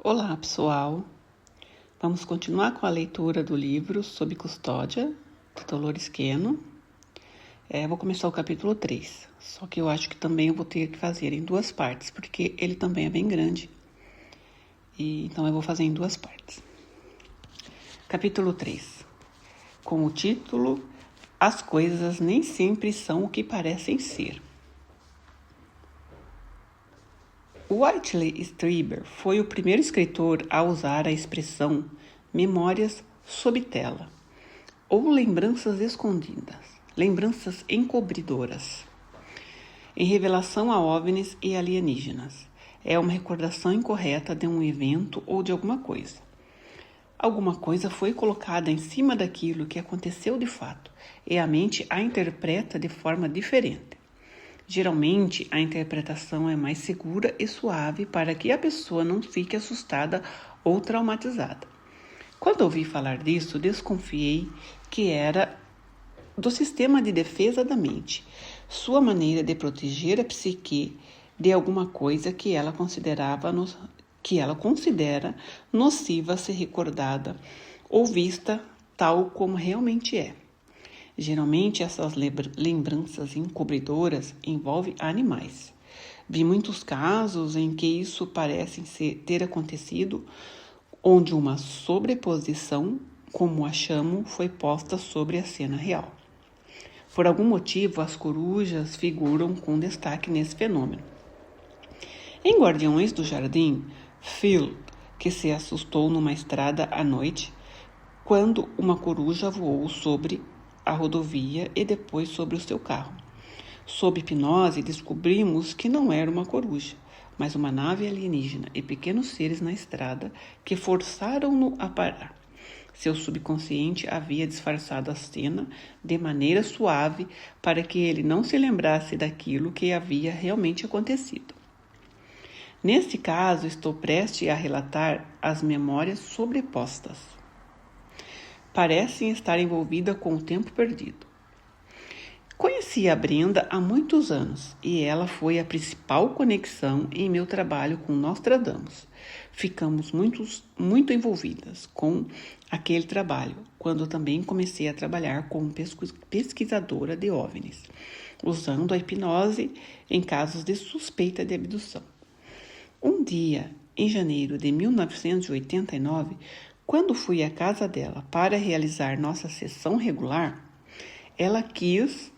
Olá, pessoal! Vamos continuar com a leitura do livro Sob Custódia, de Dolores Queno. Vou começar o capítulo 3, só que eu acho que também eu vou ter que fazer em duas partes, porque ele também é bem grande. Então eu vou fazer em duas partes. Capítulo 3, com o título As coisas nem sempre são o que parecem ser. Whitley Strieber foi o primeiro escritor a usar a expressão memórias sob tela, ou lembranças escondidas, lembranças encobridoras, em revelação a OVNIs e alienígenas. É uma recordação incorreta de um evento ou de alguma coisa. Alguma coisa foi colocada em cima daquilo que aconteceu de fato, e a mente a interpreta de forma diferente. Geralmente, a interpretação é mais segura e suave para que a pessoa não fique assustada ou traumatizada. Quando ouvi falar disso, desconfiei que era do sistema de defesa da mente, sua maneira de proteger a psique de alguma coisa que ela considera nociva a ser recordada ou vista tal como realmente é. Geralmente, essas lembranças encobridoras envolvem animais. Vi muitos casos em que isso parece ter acontecido, onde uma sobreposição, como a chamo, foi posta sobre a cena real. Por algum motivo, as corujas figuram com destaque nesse fenômeno. Em Guardiões do Jardim, Phil, que se assustou numa estrada à noite, quando uma coruja voou sobre a rodovia e depois sobre o seu carro. Sob hipnose, descobrimos que não era uma coruja, mas uma nave alienígena e pequenos seres na estrada que forçaram-no a parar. Seu subconsciente havia disfarçado a cena de maneira suave para que ele não se lembrasse daquilo que havia realmente acontecido. Neste caso, estou prestes a relatar as memórias sobrepostas. Parecem estar envolvida com o tempo perdido. Conheci a Brenda há muitos anos e ela foi a principal conexão em meu trabalho com Nostradamus. Ficamos muito envolvidas com aquele trabalho, quando também comecei a trabalhar como pesquisadora de OVNIs, usando a hipnose em casos de suspeita de abdução. Um dia, em janeiro de 1989, quando fui à casa dela para realizar nossa sessão regular, ela quis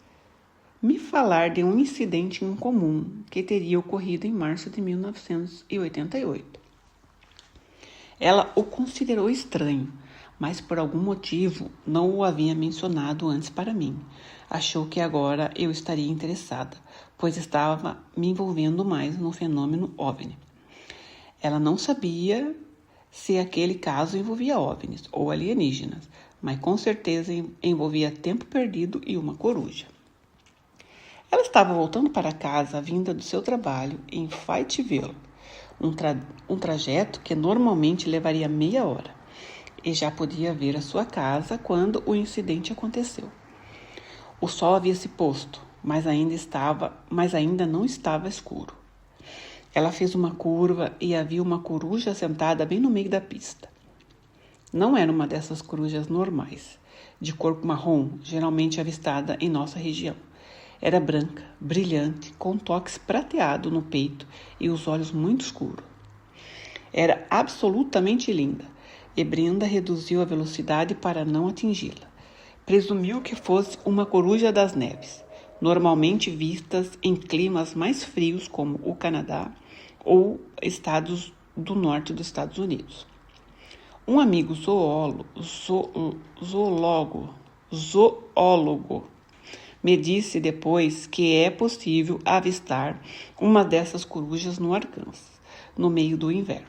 me falar de um incidente incomum que teria ocorrido em março de 1988. Ela o considerou estranho, mas por algum motivo não o havia mencionado antes para mim. Achou que agora eu estaria interessada, pois estava me envolvendo mais no fenômeno OVNI. Ela não sabia se aquele caso envolvia OVNIs ou alienígenas, mas com certeza envolvia tempo perdido e uma coruja. Ela estava voltando para casa vinda do seu trabalho em Fayetteville, um trajeto que normalmente levaria meia hora, e já podia ver a sua casa quando o incidente aconteceu. O sol havia se posto, mas ainda não estava escuro. Ela fez uma curva e havia uma coruja sentada bem no meio da pista. Não era uma dessas corujas normais, de corpo marrom, geralmente avistada em nossa região. Era branca, brilhante, com toques prateado no peito e os olhos muito escuros. Era absolutamente linda, e Brenda reduziu a velocidade para não atingi-la. Presumiu que fosse uma coruja das neves, normalmente vistas em climas mais frios como o Canadá ou estados do norte dos Estados Unidos. Um amigo zoólogo me disse depois que é possível avistar uma dessas corujas no Arkansas, no meio do inverno,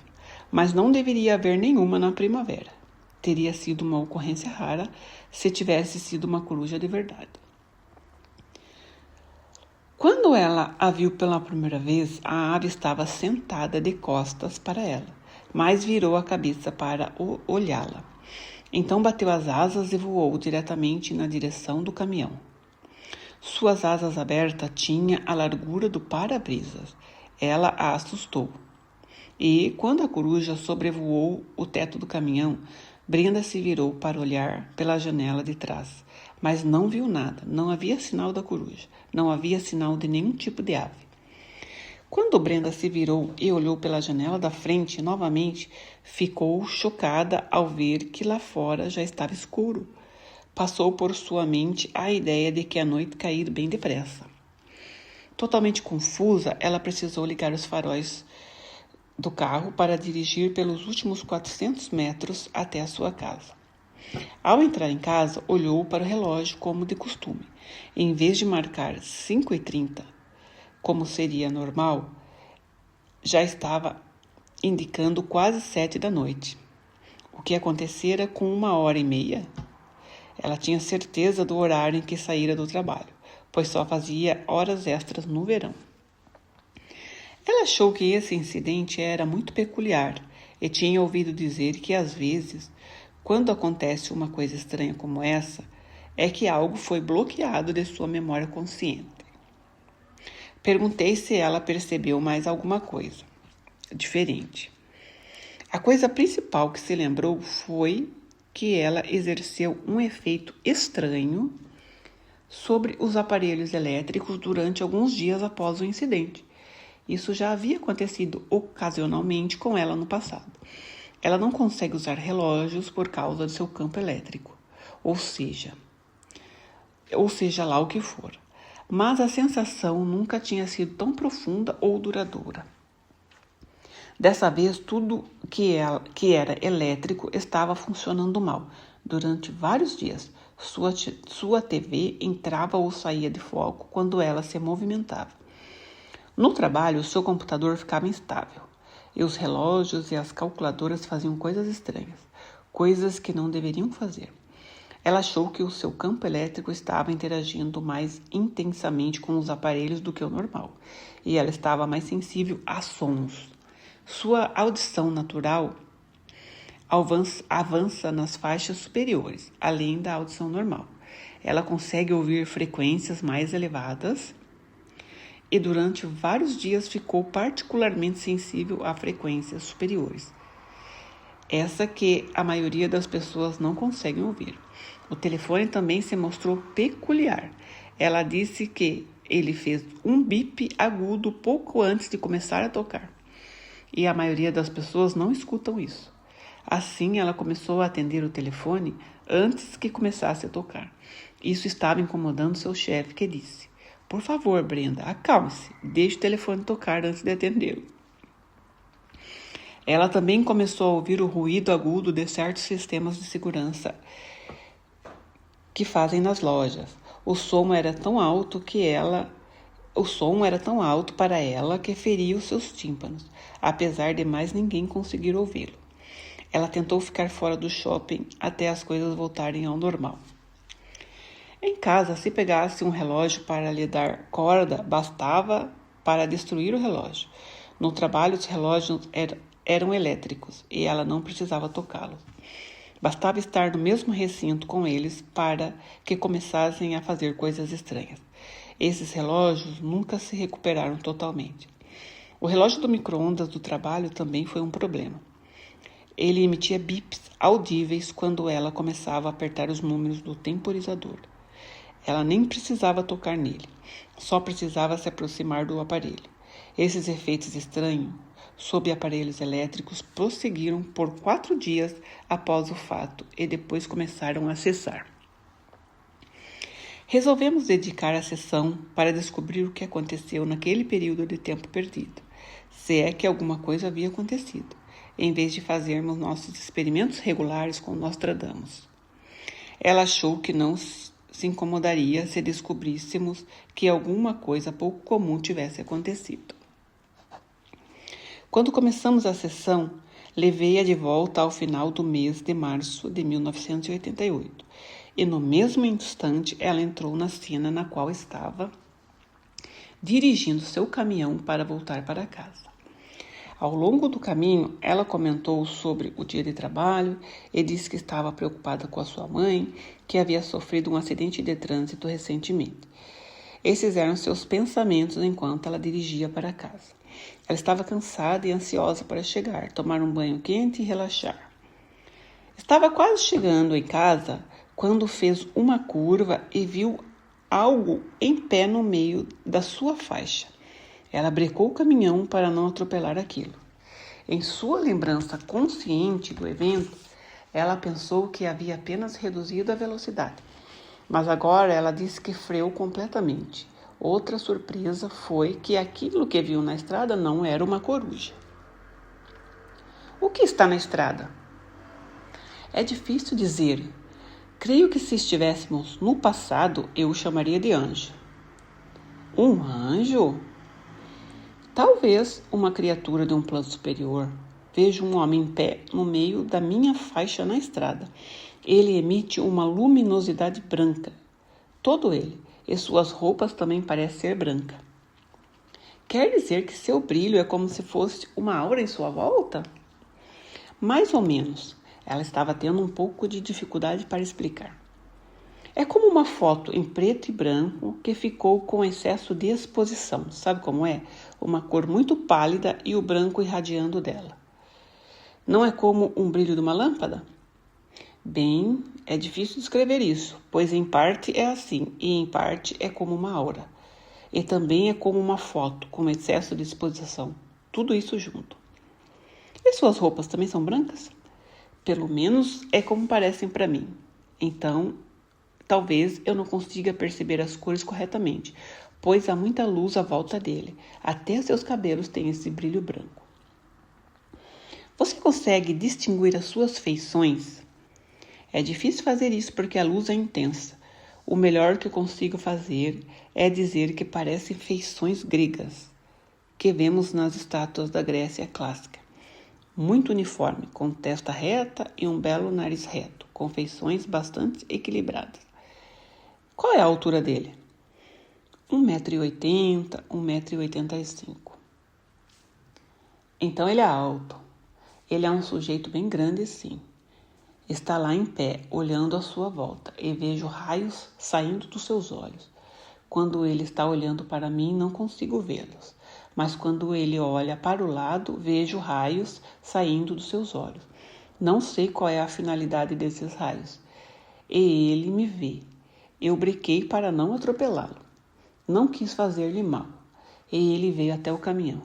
mas não deveria haver nenhuma na primavera. Teria sido uma ocorrência rara se tivesse sido uma coruja de verdade. Quando ela a viu pela primeira vez, a ave estava sentada de costas para ela, mas virou a cabeça para olhá-la. Então bateu as asas e voou diretamente na direção do caminhão. Suas asas abertas tinham a largura do para-brisas. Ela a assustou. E, quando a coruja sobrevoou o teto do caminhão, Brenda se virou para olhar pela janela de trás, mas não viu nada. Não havia sinal da coruja, não havia sinal de nenhum tipo de ave. Quando Brenda se virou e olhou pela janela da frente novamente, ficou chocada ao ver que lá fora já estava escuro. Passou por sua mente a ideia de que a noite caíra bem depressa. Totalmente confusa, ela precisou ligar os faróis do carro para dirigir pelos últimos 400 metros até a sua casa. Ao entrar em casa, olhou para o relógio como de costume. Em vez de marcar 5h30, como seria normal, já estava indicando quase 7 da noite. O que acontecera com 1h30? Ela tinha certeza do horário em que saíra do trabalho, pois só fazia horas extras no verão. Ela achou que esse incidente era muito peculiar e tinha ouvido dizer que, às vezes, quando acontece uma coisa estranha como essa, é que algo foi bloqueado de sua memória consciente. Perguntei se ela percebeu mais alguma coisa diferente. A coisa principal que se lembrou foi que ela exerceu um efeito estranho sobre os aparelhos elétricos durante alguns dias após o incidente. Isso já havia acontecido ocasionalmente com ela no passado. Ela não consegue usar relógios por causa do seu campo elétrico, ou seja lá o que for. Mas a sensação nunca tinha sido tão profunda ou duradoura. Dessa vez, tudo que era elétrico estava funcionando mal. Durante vários dias, sua TV entrava ou saía de foco quando ela se movimentava. No trabalho, seu computador ficava instável, e os relógios e as calculadoras faziam coisas estranhas, coisas que não deveriam fazer. Ela achou que o seu campo elétrico estava interagindo mais intensamente com os aparelhos do que o normal, e ela estava mais sensível a sons. Sua audição natural avança nas faixas superiores, além da audição normal. Ela consegue ouvir frequências mais elevadas e durante vários dias ficou particularmente sensível a frequências superiores. Essa que a maioria das pessoas não conseguem ouvir. O telefone também se mostrou peculiar. Ela disse que ele fez um bip agudo pouco antes de começar a tocar. E a maioria das pessoas não escutam isso. Assim, ela começou a atender o telefone antes que começasse a tocar. Isso estava incomodando seu chefe, que disse: "Por favor, Brenda, acalme-se. Deixe o telefone tocar antes de atendê-lo." Ela também começou a ouvir o ruído agudo de certos sistemas de segurança que fazem nas lojas. O som era tão alto para ela que feria os seus tímpanos, apesar de mais ninguém conseguir ouvi-lo. Ela tentou ficar fora do shopping até as coisas voltarem ao normal. Em casa, se pegasse um relógio para lhe dar corda, bastava para destruir o relógio. No trabalho, os relógios eram elétricos e ela não precisava tocá-los. Bastava estar no mesmo recinto com eles para que começassem a fazer coisas estranhas. Esses relógios nunca se recuperaram totalmente. O relógio do micro-ondas do trabalho também foi um problema. Ele emitia bips audíveis quando ela começava a apertar os números do temporizador. Ela nem precisava tocar nele, só precisava se aproximar do aparelho. Esses efeitos estranhos sob aparelhos elétricos prosseguiram por 4 dias após o fato e depois começaram a cessar. Resolvemos dedicar a sessão para descobrir o que aconteceu naquele período de tempo perdido, se é que alguma coisa havia acontecido, em vez de fazermos nossos experimentos regulares com Nostradamus. Ela achou que não se incomodaria se descobríssemos que alguma coisa pouco comum tivesse acontecido. Quando começamos a sessão, levei-a de volta ao final do mês de março de 1988, e no mesmo instante ela entrou na cena na qual estava dirigindo seu caminhão para voltar para casa. Ao longo do caminho, ela comentou sobre o dia de trabalho e disse que estava preocupada com a sua mãe, que havia sofrido um acidente de trânsito recentemente. Esses eram seus pensamentos enquanto ela dirigia para casa. Ela estava cansada e ansiosa para chegar, tomar um banho quente e relaxar. Estava quase chegando em casa quando fez uma curva e viu algo em pé no meio da sua faixa. Ela brecou o caminhão para não atropelar aquilo. Em sua lembrança consciente do evento, ela pensou que havia apenas reduzido a velocidade. Mas agora ela disse que freou completamente. Outra surpresa foi que aquilo que viu na estrada não era uma coruja. O que está na estrada? É difícil dizer. Creio que se estivéssemos no passado, eu o chamaria de anjo. Um anjo? Talvez uma criatura de um plano superior. Vejo um homem em pé no meio da minha faixa na estrada. Ele emite uma luminosidade branca. Todo ele. E suas roupas também parecem ser brancas. Quer dizer que seu brilho é como se fosse uma aura em sua volta? Mais ou menos. Ela estava tendo um pouco de dificuldade para explicar. É como uma foto em preto e branco que ficou com excesso de exposição. Sabe como é? Uma cor muito pálida e o branco irradiando dela. Não é como um brilho de uma lâmpada? Bem, é difícil descrever isso, pois em parte é assim e em parte é como uma aura. E também é como uma foto com excesso de exposição. Tudo isso junto. E suas roupas também são brancas? Pelo menos é como parecem para mim. Então, talvez eu não consiga perceber as cores corretamente, pois há muita luz à volta dele. Até seus cabelos têm esse brilho branco. Você consegue distinguir as suas feições? É difícil fazer isso porque a luz é intensa. O melhor que eu consigo fazer é dizer que parecem feições gregas, que vemos nas estátuas da Grécia clássica. Muito uniforme, com testa reta e um belo nariz reto, com feições bastante equilibradas. Qual é a altura dele? 1,80 m, 1,85 m. Então ele é alto. Ele é um sujeito bem grande, sim. Está lá em pé, olhando à sua volta, e vejo raios saindo dos seus olhos. Quando ele está olhando para mim, não consigo vê-los. Mas quando ele olha para o lado, vejo raios saindo dos seus olhos. Não sei qual é a finalidade desses raios. E ele me vê. Eu brequei para não atropelá-lo. Não quis fazer-lhe mal. E ele veio até o caminhão.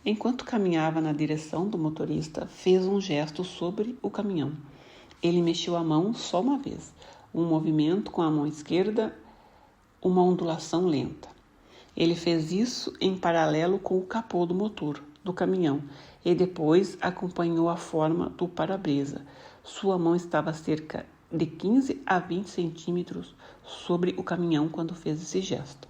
Enquanto caminhava na direção do motorista, fez um gesto sobre o caminhão. Ele mexeu a mão só uma vez. Um movimento com a mão esquerda, uma ondulação lenta. Ele fez isso em paralelo com o capô do motor do caminhão e depois acompanhou a forma do para-brisa. Sua mão estava cerca de 15 a 20 centímetros sobre o caminhão quando fez esse gesto.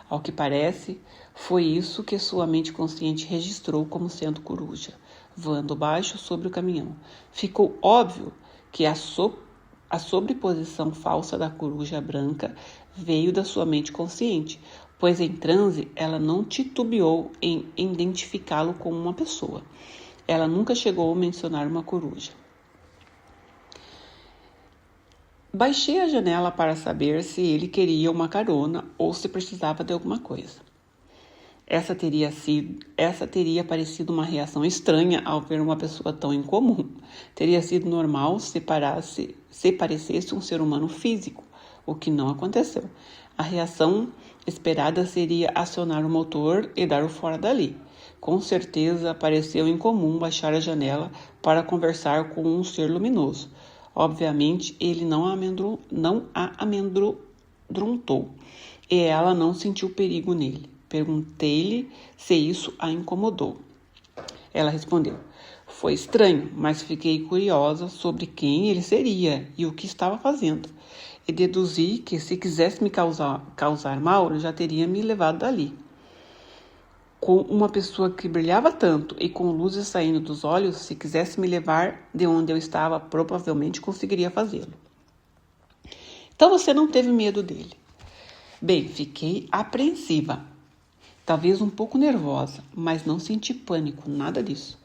Ao que parece, foi isso que sua mente consciente registrou como sendo coruja, voando baixo sobre o caminhão. Ficou óbvio que a sobreposição falsa da coruja branca veio da sua mente consciente, pois em transe ela não titubeou em identificá-lo como uma pessoa. Ela nunca chegou a mencionar uma coruja. Baixei a janela para saber se ele queria uma carona ou se precisava de alguma coisa. Essa teria parecido uma reação estranha ao ver uma pessoa tão incomum. Teria sido normal se parecesse um ser humano físico, o que não aconteceu. A reação esperada seria acionar o motor e dar o fora dali. Com certeza pareceu incomum baixar a janela para conversar com um ser luminoso. Obviamente, ele não a amedrontou e ela não sentiu perigo nele. Perguntei-lhe se isso a incomodou. Ela respondeu: foi estranho, mas fiquei curiosa sobre quem ele seria e o que estava fazendo. E deduzi que se quisesse me causar mal, já teria me levado dali. Com uma pessoa que brilhava tanto e com luzes saindo dos olhos, se quisesse me levar de onde eu estava, provavelmente conseguiria fazê-lo. Então você não teve medo dele? Bem, fiquei apreensiva, talvez um pouco nervosa, mas não senti pânico, nada disso.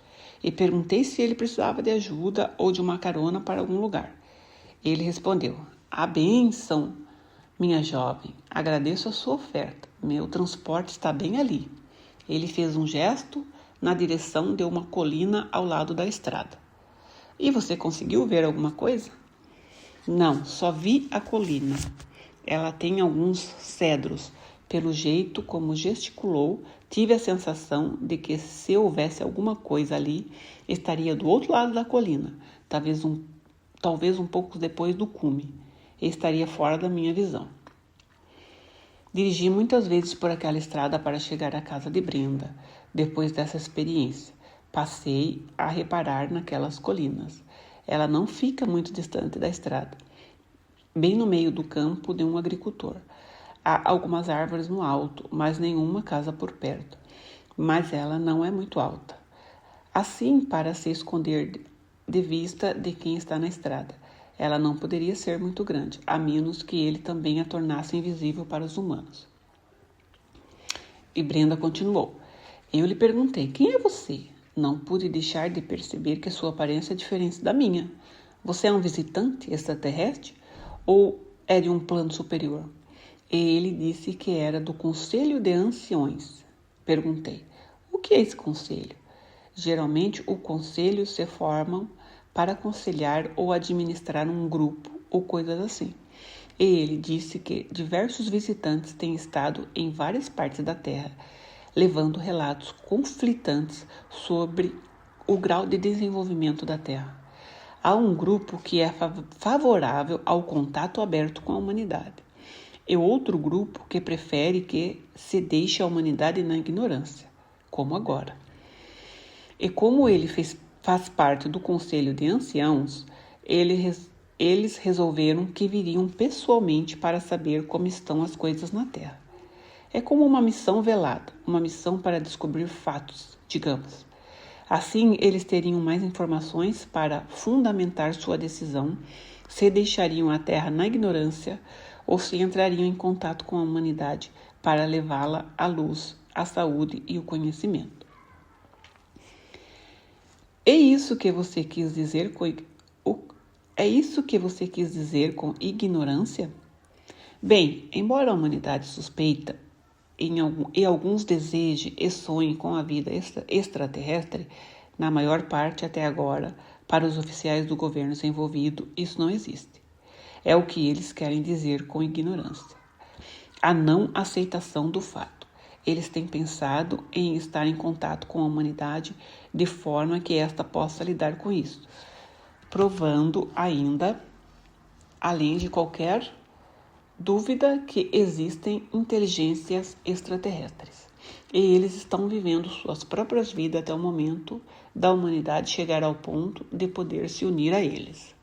E perguntei se ele precisava de ajuda ou de uma carona para algum lugar. Ele respondeu: a bênção, minha jovem, agradeço a sua oferta. Meu transporte está bem ali. Ele fez um gesto na direção de uma colina ao lado da estrada. E você conseguiu ver alguma coisa? Não, só vi a colina. Ela tem alguns cedros. Pelo jeito como gesticulou, tive a sensação de que se houvesse alguma coisa ali, estaria do outro lado da colina, talvez um pouco depois do cume, e estaria fora da minha visão. Dirigi muitas vezes por aquela estrada para chegar à casa de Brenda. Depois dessa experiência, passei a reparar naquelas colinas. Ela não fica muito distante da estrada, bem no meio do campo de um agricultor. Há algumas árvores no alto, mas nenhuma casa por perto. Mas ela não é muito alta. Assim, para se esconder de vista de quem está na estrada, ela não poderia ser muito grande, a menos que ele também a tornasse invisível para os humanos. E Brenda continuou. Eu lhe perguntei, quem é você? Não pude deixar de perceber que sua aparência é diferente da minha. Você é um visitante extraterrestre ou é de um plano superior? E ele disse que era do Conselho de Anciões. Perguntei, o que é esse conselho? Geralmente, o conselho se formam para aconselhar ou administrar um grupo ou coisas assim. E ele disse que diversos visitantes têm estado em várias partes da Terra, levando relatos conflitantes sobre o grau de desenvolvimento da Terra. Há um grupo que é favorável ao contato aberto com a humanidade, e outro grupo que prefere que se deixe a humanidade na ignorância, como agora. E como ele faz parte do Conselho de Anciãos, eles resolveram que viriam pessoalmente para saber como estão as coisas na Terra. É como uma missão velada, uma missão para descobrir fatos, digamos. Assim, eles teriam mais informações para fundamentar sua decisão, se deixariam a Terra na ignorância ou se entrariam em contato com a humanidade para levá-la à luz, à saúde e o conhecimento. É isso que você quis dizer com ignorância? Bem, embora a humanidade suspeita e alguns desejem e sonhem com a vida extraterrestre, na maior parte até agora, para os oficiais do governo envolvido, isso não existe. É o que eles querem dizer com ignorância. A não aceitação do fato. Eles têm pensado em estar em contato com a humanidade de forma que esta possa lidar com isso, provando ainda, além de qualquer dúvida, que existem inteligências extraterrestres. E eles estão vivendo suas próprias vidas até o momento da humanidade chegar ao ponto de poder se unir a eles.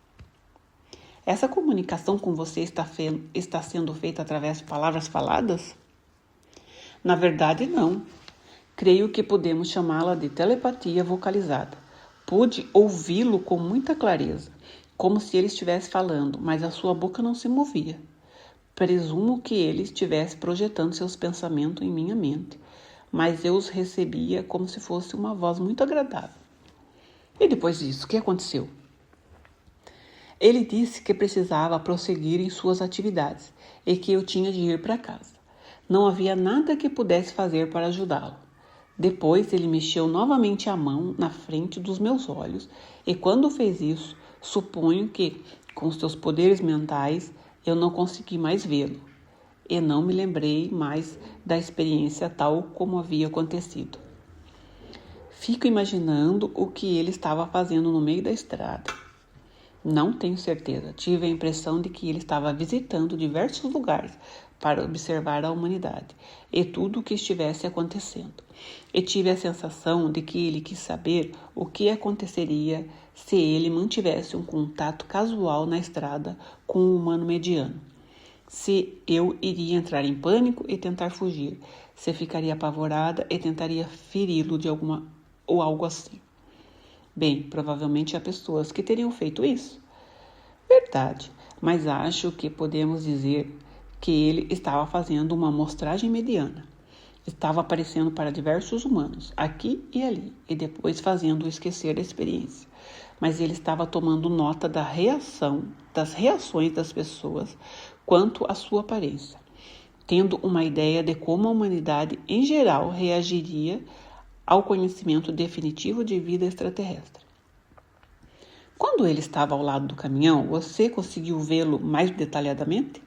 Essa comunicação com você está sendo feita através de palavras faladas? Na verdade, não. Creio que podemos chamá-la de telepatia vocalizada. Pude ouvi-lo com muita clareza, como se ele estivesse falando, mas a sua boca não se movia. Presumo que ele estivesse projetando seus pensamentos em minha mente, mas eu os recebia como se fosse uma voz muito agradável. E depois disso, o que aconteceu? Ele disse que precisava prosseguir em suas atividades e que eu tinha de ir para casa. Não havia nada que pudesse fazer para ajudá-lo. Depois ele mexeu novamente a mão na frente dos meus olhos e quando fez isso, suponho que, com seus poderes mentais, eu não consegui mais vê-lo e não me lembrei mais da experiência tal como havia acontecido. Fico imaginando o que ele estava fazendo no meio da estrada. Não tenho certeza. Tive a impressão de que ele estava visitando diversos lugares para observar a humanidade e tudo o que estivesse acontecendo. E tive a sensação de que ele quis saber o que aconteceria se ele mantivesse um contato casual na estrada com um humano mediano. Se eu iria entrar em pânico e tentar fugir, se ficaria apavorada e tentaria feri-lo de alguma ou algo assim. Bem, provavelmente há pessoas que teriam feito isso. Verdade, mas acho que podemos dizer que ele estava fazendo uma amostragem mediana. Estava aparecendo para diversos humanos, aqui e ali, e depois fazendo-o esquecer da experiência. Mas ele estava tomando nota das reações das pessoas quanto à sua aparência. tendo uma ideia de como a humanidade em geral reagiria ao conhecimento definitivo de vida extraterrestre. Quando ele estava ao lado do caminhão, você conseguiu vê-lo mais detalhadamente?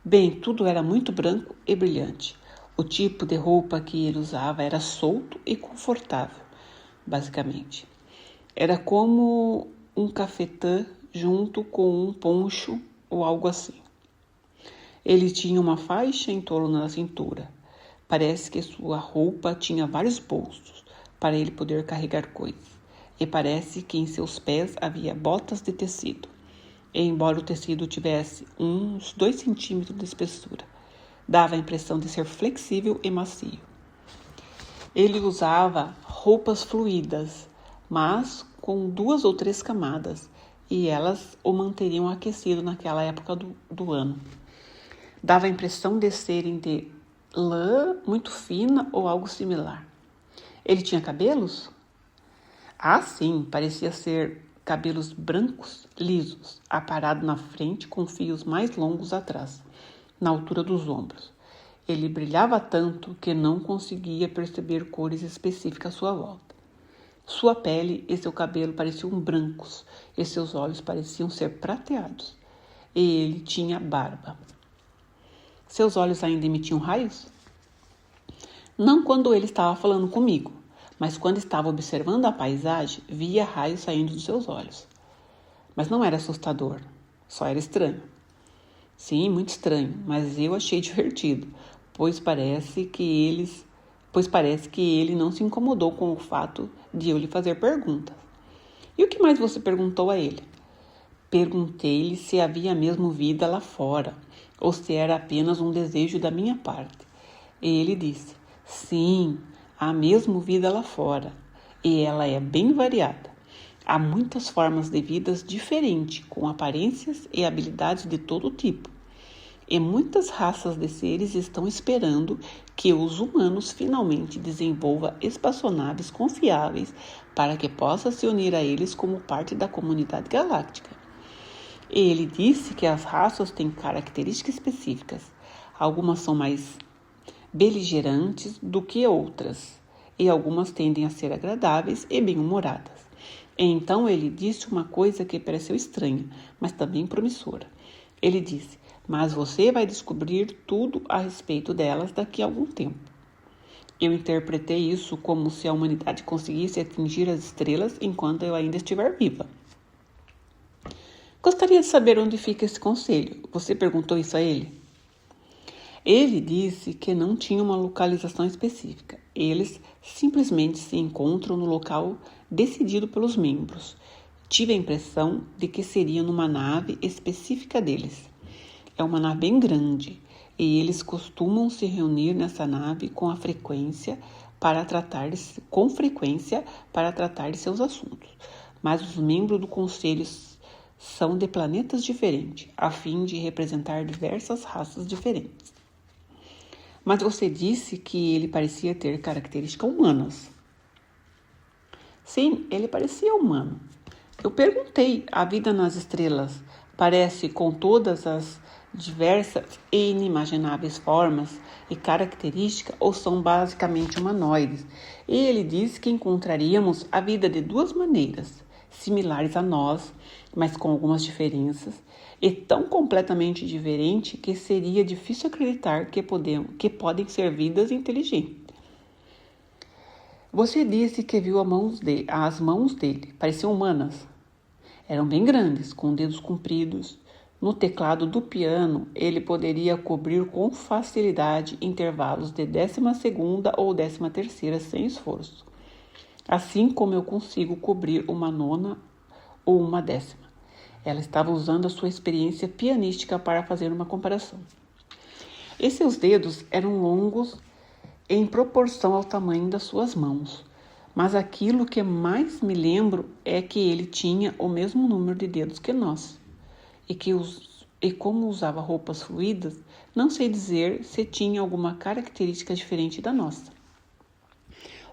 Bem, tudo era muito branco e brilhante. O tipo de roupa que ele usava era solto e confortável, basicamente. Era como um cafetã junto com um poncho ou algo assim. Ele tinha uma faixa em torno da cintura. Parece que sua roupa tinha vários bolsos para ele poder carregar coisas. E parece que em seus pés havia botas de tecido. E embora o tecido tivesse uns 2 centímetros de espessura, dava a impressão de ser flexível e macio. Ele usava roupas fluídas, mas com 2 ou 3 camadas, e elas o manteriam aquecido naquela época do ano. Dava a impressão de serem de lã muito fina ou algo similar. Ele tinha cabelos? Ah, sim, parecia ser cabelos brancos, lisos, aparados na frente com fios mais longos atrás, na altura dos ombros. Ele brilhava tanto que não conseguia perceber cores específicas à sua volta. Sua pele e seu cabelo pareciam brancos e seus olhos pareciam ser prateados. E ele tinha barba. Seus olhos ainda emitiam raios? Não quando ele estava falando comigo, mas quando estava observando a paisagem, via raios saindo dos seus olhos. Mas não era assustador, só era estranho. Sim, muito estranho, mas eu achei divertido, pois parece que ele não se incomodou com o fato de eu lhe fazer perguntas. E o que mais você perguntou a ele? Perguntei-lhe se havia mesmo vida lá fora, ou se era apenas um desejo da minha parte. E ele disse, sim, há mesmo vida lá fora, e ela é bem variada. Há muitas formas de vidas diferentes, com aparências e habilidades de todo tipo. E muitas raças de seres estão esperando que os humanos finalmente desenvolvam espaçonaves confiáveis para que possa se unir a eles como parte da comunidade galáctica. Ele disse que as raças têm características específicas. Algumas são mais beligerantes do que outras, e algumas tendem a ser agradáveis e bem-humoradas. Então ele disse uma coisa que pareceu estranha, mas também promissora. Ele disse, mas você vai descobrir tudo a respeito delas daqui a algum tempo. Eu interpretei isso como se a humanidade conseguisse atingir as estrelas enquanto eu ainda estiver viva. Gostaria de saber onde fica esse conselho. Você perguntou isso a ele? Ele disse que não tinha uma localização específica. Eles simplesmente se encontram no local decidido pelos membros. Tive a impressão de que seria numa nave específica deles. É uma nave bem grande e eles costumam se reunir nessa nave com frequência para tratar de seus assuntos. Mas os membros do conselho são de planetas diferentes, a fim de representar diversas raças diferentes. Mas você disse que ele parecia ter características humanas. Sim, ele parecia humano. Eu perguntei, a vida nas estrelas parece com todas as diversas e inimagináveis formas e características ou são basicamente humanoides? E ele disse que encontraríamos a vida de 2 maneiras, similares a nós, mas com algumas diferenças, e tão completamente diferente que seria difícil acreditar que podem ser vidas inteligentes. Você disse que viu as mãos dele, pareciam humanas. Eram bem grandes, com dedos compridos. No teclado do piano, ele poderia cobrir com facilidade intervalos de 12ª ou 13ª sem esforço, assim como eu consigo cobrir uma 9ª ou uma 10ª. Ela estava usando a sua experiência pianística para fazer uma comparação. E seus dedos eram longos em proporção ao tamanho das suas mãos, mas aquilo que mais me lembro é que ele tinha o mesmo número de dedos que nós. E como usava roupas fluídas, não sei dizer se tinha alguma característica diferente da nossa.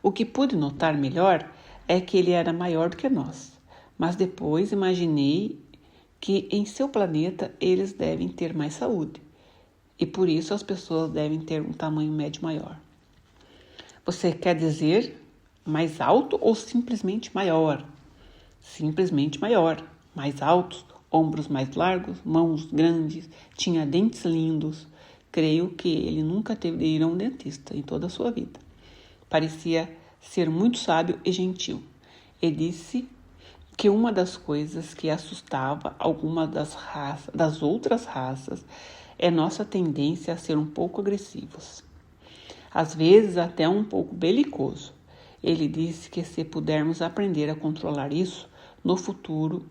O que pude notar melhor é que ele era maior do que nós, mas depois imaginei que em seu planeta eles devem ter mais saúde. e por isso as pessoas devem ter um tamanho médio maior. Você quer dizer mais alto ou simplesmente maior? Simplesmente maior, mais altos, ombros mais largos, mãos grandes, tinha dentes lindos. Creio que ele nunca teve de ir a um dentista em toda a sua vida. Parecia ser muito sábio e gentil. E disse que uma das coisas que assustava algumas das outras raças é nossa tendência a ser um pouco agressivos. Às vezes até um pouco belicoso. Ele disse que se pudermos aprender a controlar isso, no futuro,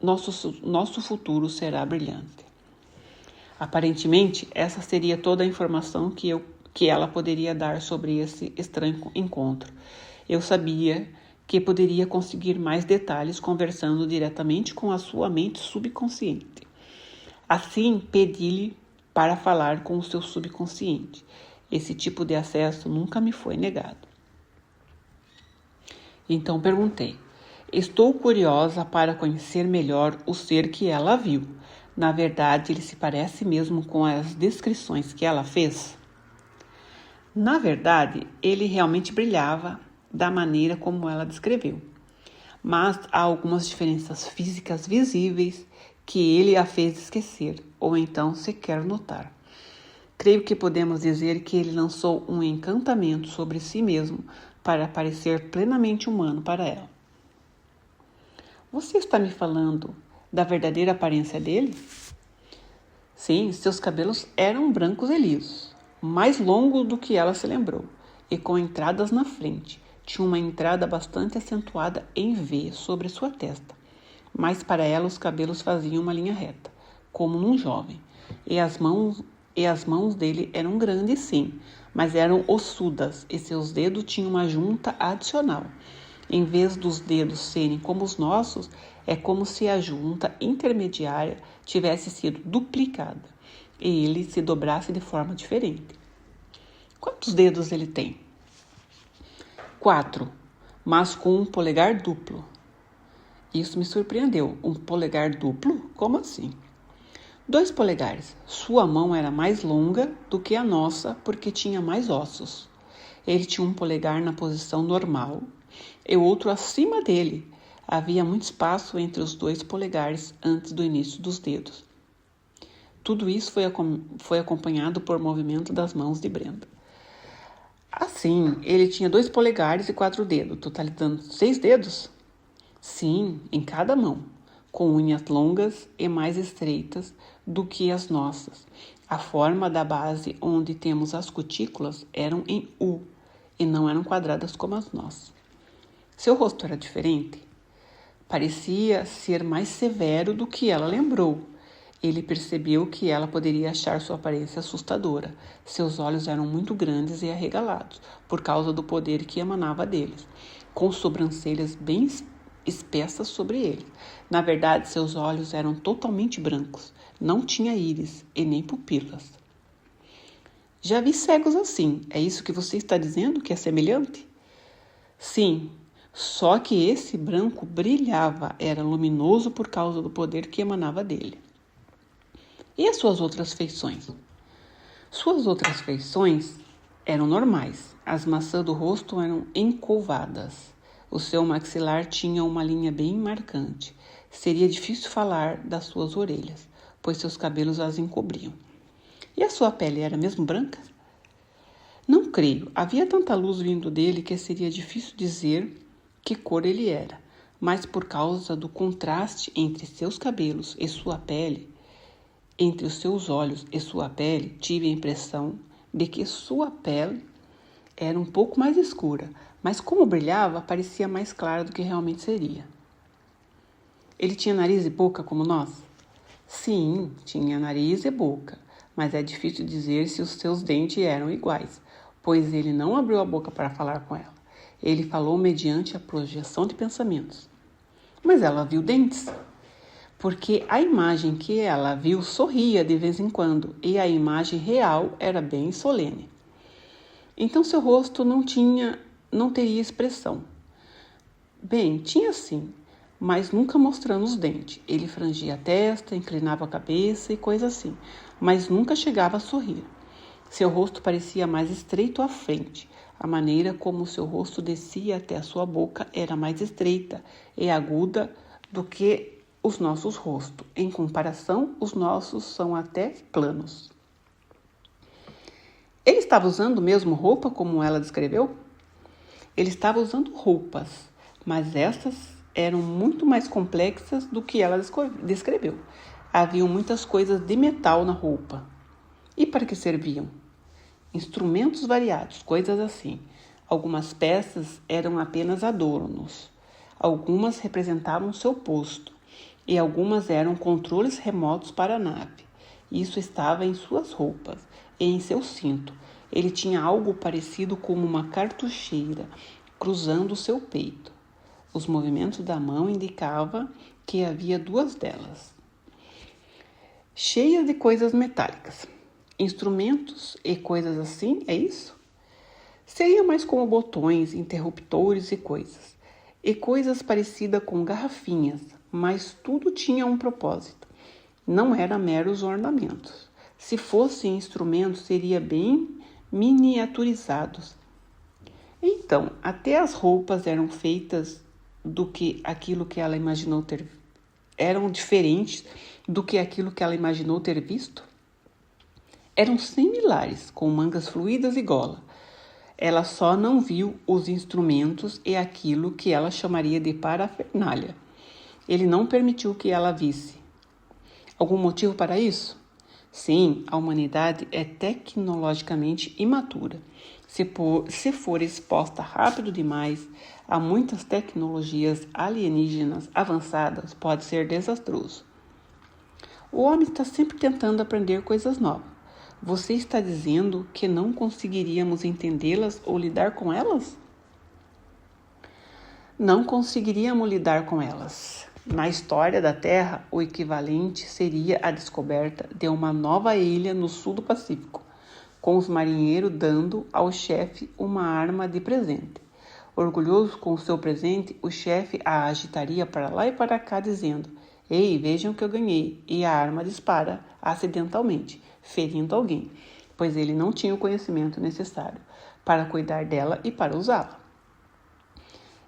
nosso futuro será brilhante. Aparentemente, essa seria toda a informação que ela poderia dar sobre esse estranho encontro. Eu sabia que poderia conseguir mais detalhes conversando diretamente com a sua mente subconsciente. Assim, pedi-lhe para falar com o seu subconsciente. Esse tipo de acesso nunca me foi negado. Então perguntei: estou curiosa para conhecer melhor o ser que ela viu. Na verdade, ele se parece mesmo com as descrições que ela fez? Na verdade, ele realmente brilhava da maneira como ela descreveu. Mas há algumas diferenças físicas visíveis que ele a fez esquecer, ou então sequer notar. Creio que podemos dizer que ele lançou um encantamento sobre si mesmo para parecer plenamente humano para ela. Você está me falando da verdadeira aparência dele? Sim, seus cabelos eram brancos e lisos, mais longos do que ela se lembrou, e com entradas na frente. Tinha uma entrada bastante acentuada em V sobre sua testa, mas para ela os cabelos faziam uma linha reta, como num jovem, e as mãos dele eram grandes sim, mas eram ossudas, e seus dedos tinham uma junta adicional. Em vez dos dedos serem como os nossos, é como se a junta intermediária tivesse sido duplicada e ele se dobrasse de forma diferente. Quantos dedos ele tem? 4, mas com um polegar duplo. Isso me surpreendeu. Um polegar duplo? Como assim? 2 polegares. Sua mão era mais longa do que a nossa porque tinha mais ossos. Ele tinha um polegar na posição normal e outro acima dele. Havia muito espaço entre os 2 polegares antes do início dos dedos. Tudo isso foi acompanhado por movimento das mãos de Brenda. Assim, ele tinha 2 polegares e 4 dedos, totalizando 6 dedos? Sim, em cada mão, com unhas longas e mais estreitas do que as nossas. A forma da base onde temos as cutículas eram em U e não eram quadradas como as nossas. Seu rosto era diferente? Parecia ser mais severo do que ela lembrou. Ele percebeu que ela poderia achar sua aparência assustadora. Seus olhos eram muito grandes e arregalados, por causa do poder que emanava deles, com sobrancelhas bem espessas sobre ele. Na verdade, seus olhos eram totalmente brancos. Não tinha íris e nem pupilas. Já vi cegos assim. É isso que você está dizendo, que é semelhante? Sim, só que esse branco brilhava, era luminoso por causa do poder que emanava dele. E as suas outras feições? Suas outras feições eram normais. As maçãs do rosto eram encurvadas. O seu maxilar tinha uma linha bem marcante. Seria difícil falar das suas orelhas, pois seus cabelos as encobriam. E a sua pele era mesmo branca? Não creio. Havia tanta luz vindo dele que seria difícil dizer que cor ele era. Mas por causa do contraste entre seus cabelos e sua pele, entre os seus olhos e sua pele, tive a impressão de que sua pele era um pouco mais escura, mas como brilhava, parecia mais clara do que realmente seria. Ele tinha nariz e boca como nós? Sim, tinha nariz e boca, mas é difícil dizer se os seus dentes eram iguais, pois ele não abriu a boca para falar com ela. Ele falou mediante a projeção de pensamentos. Mas ela viu dentes? Porque a imagem que ela viu sorria de vez em quando e a imagem real era bem solene. Então seu rosto não teria expressão. Bem, tinha sim, mas nunca mostrando os dentes. Ele frangia a testa, inclinava a cabeça e coisa assim, mas nunca chegava a sorrir. Seu rosto parecia mais estreito à frente. A maneira como seu rosto descia até a sua boca era mais estreita e aguda do que os nossos rostos. Em comparação, os nossos são até planos. Ele estava usando mesmo roupa como ela descreveu? Ele estava usando roupas, mas estas eram muito mais complexas do que ela descreveu. Haviam muitas coisas de metal na roupa. E para que serviam? Instrumentos variados, coisas assim. Algumas peças eram apenas adornos. Algumas representavam seu posto. E algumas eram controles remotos para a nave. Isso estava em suas roupas e em seu cinto. Ele tinha algo parecido com uma cartucheira cruzando seu peito. Os movimentos da mão indicavam que havia 2 delas, cheias de coisas metálicas. Instrumentos e coisas assim, é isso? Seria mais como botões, interruptores e coisas parecidas com garrafinhas, mas tudo tinha um propósito. Não eram meros ornamentos. Se fossem instrumentos, seriam bem miniaturizados. Então, até as roupas eram feitas do que aquilo que ela imaginou ter, eram diferentes do que aquilo que ela imaginou ter visto? Eram similares, com mangas fluídas e gola. Ela só não viu os instrumentos e aquilo que ela chamaria de parafernália. Ele não permitiu que ela visse. Algum motivo para isso? Sim, a humanidade é tecnologicamente imatura. Se for exposta rápido demais a muitas tecnologias alienígenas avançadas, pode ser desastroso. O homem está sempre tentando aprender coisas novas. Você está dizendo que não conseguiríamos entendê-las ou lidar com elas? Não conseguiríamos lidar com elas. Na história da Terra, o equivalente seria a descoberta de uma nova ilha no sul do Pacífico, com os marinheiros dando ao chefe uma arma de presente. Orgulhoso com o seu presente, o chefe a agitaria para lá e para cá, dizendo: "Ei, vejam que eu ganhei", e a arma dispara acidentalmente, ferindo alguém, pois ele não tinha o conhecimento necessário para cuidar dela e para usá-la.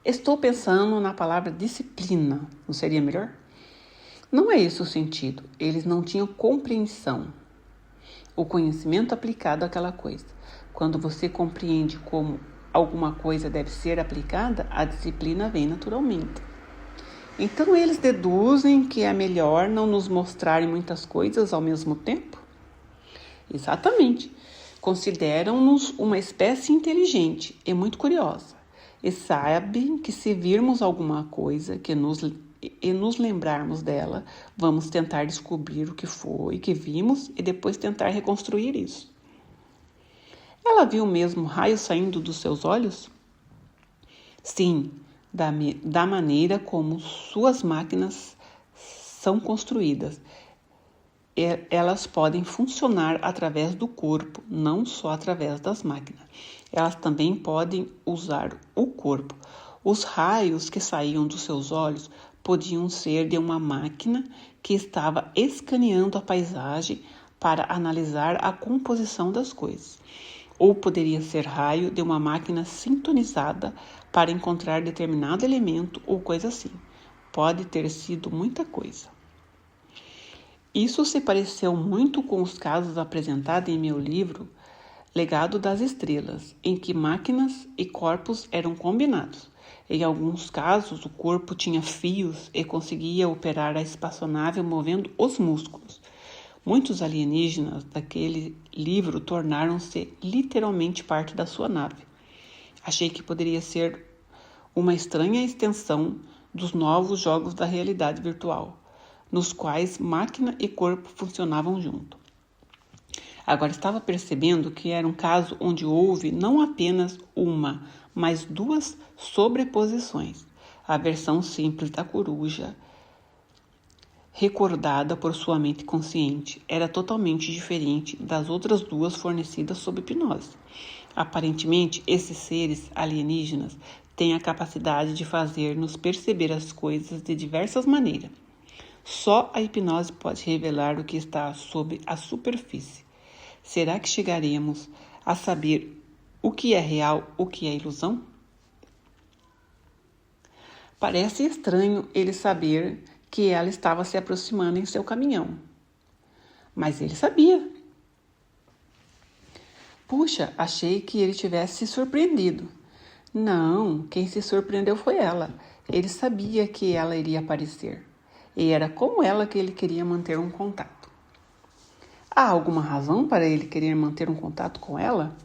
Estou pensando na palavra disciplina, não seria melhor? Não é esse o sentido. Eles não tinham compreensão, o conhecimento aplicado àquela coisa. Quando você compreende como alguma coisa deve ser aplicada, a disciplina vem naturalmente. Então eles deduzem que é melhor não nos mostrarem muitas coisas ao mesmo tempo? Exatamente. Consideram-nos uma espécie inteligente e muito curiosa. E sabem que se virmos alguma coisa e nos lembrarmos dela, vamos tentar descobrir o que foi que vimos e depois tentar reconstruir isso. Ela viu mesmo raio saindo dos seus olhos? Sim, da maneira como suas máquinas são construídas. Elas podem funcionar através do corpo, não só através das máquinas. Elas também podem usar o corpo. Os raios que saíam dos seus olhos podiam ser de uma máquina que estava escaneando a paisagem para analisar a composição das coisas. Ou poderia ser raio de uma máquina sintonizada para encontrar determinado elemento ou coisa assim. Pode ter sido muita coisa. Isso se pareceu muito com os casos apresentados em meu livro Legado das Estrelas, em que máquinas e corpos eram combinados. Em alguns casos, o corpo tinha fios e conseguia operar a espaçonave movendo os músculos. Muitos alienígenas daquele livro tornaram-se literalmente parte da sua nave. Achei que poderia ser uma estranha extensão dos novos jogos da realidade virtual, nos quais máquina e corpo funcionavam junto. Agora estava percebendo que era um caso onde houve não apenas uma, mas 2 sobreposições. A versão simples da coruja, recordada por sua mente consciente, era totalmente diferente das outras 2 fornecidas sob hipnose. Aparentemente, esses seres alienígenas tem a capacidade de fazer-nos perceber as coisas de diversas maneiras. Só a hipnose pode revelar o que está sob a superfície. Será que chegaremos a saber o que é real, o que é ilusão? Parece estranho ele saber que ela estava se aproximando em seu caminhão. Mas ele sabia. Puxa, achei que ele tivesse se surpreendido. Não, quem se surpreendeu foi ela. Ele sabia que ela iria aparecer. E era com ela que ele queria manter um contato. Há alguma razão para ele querer manter um contato com ela?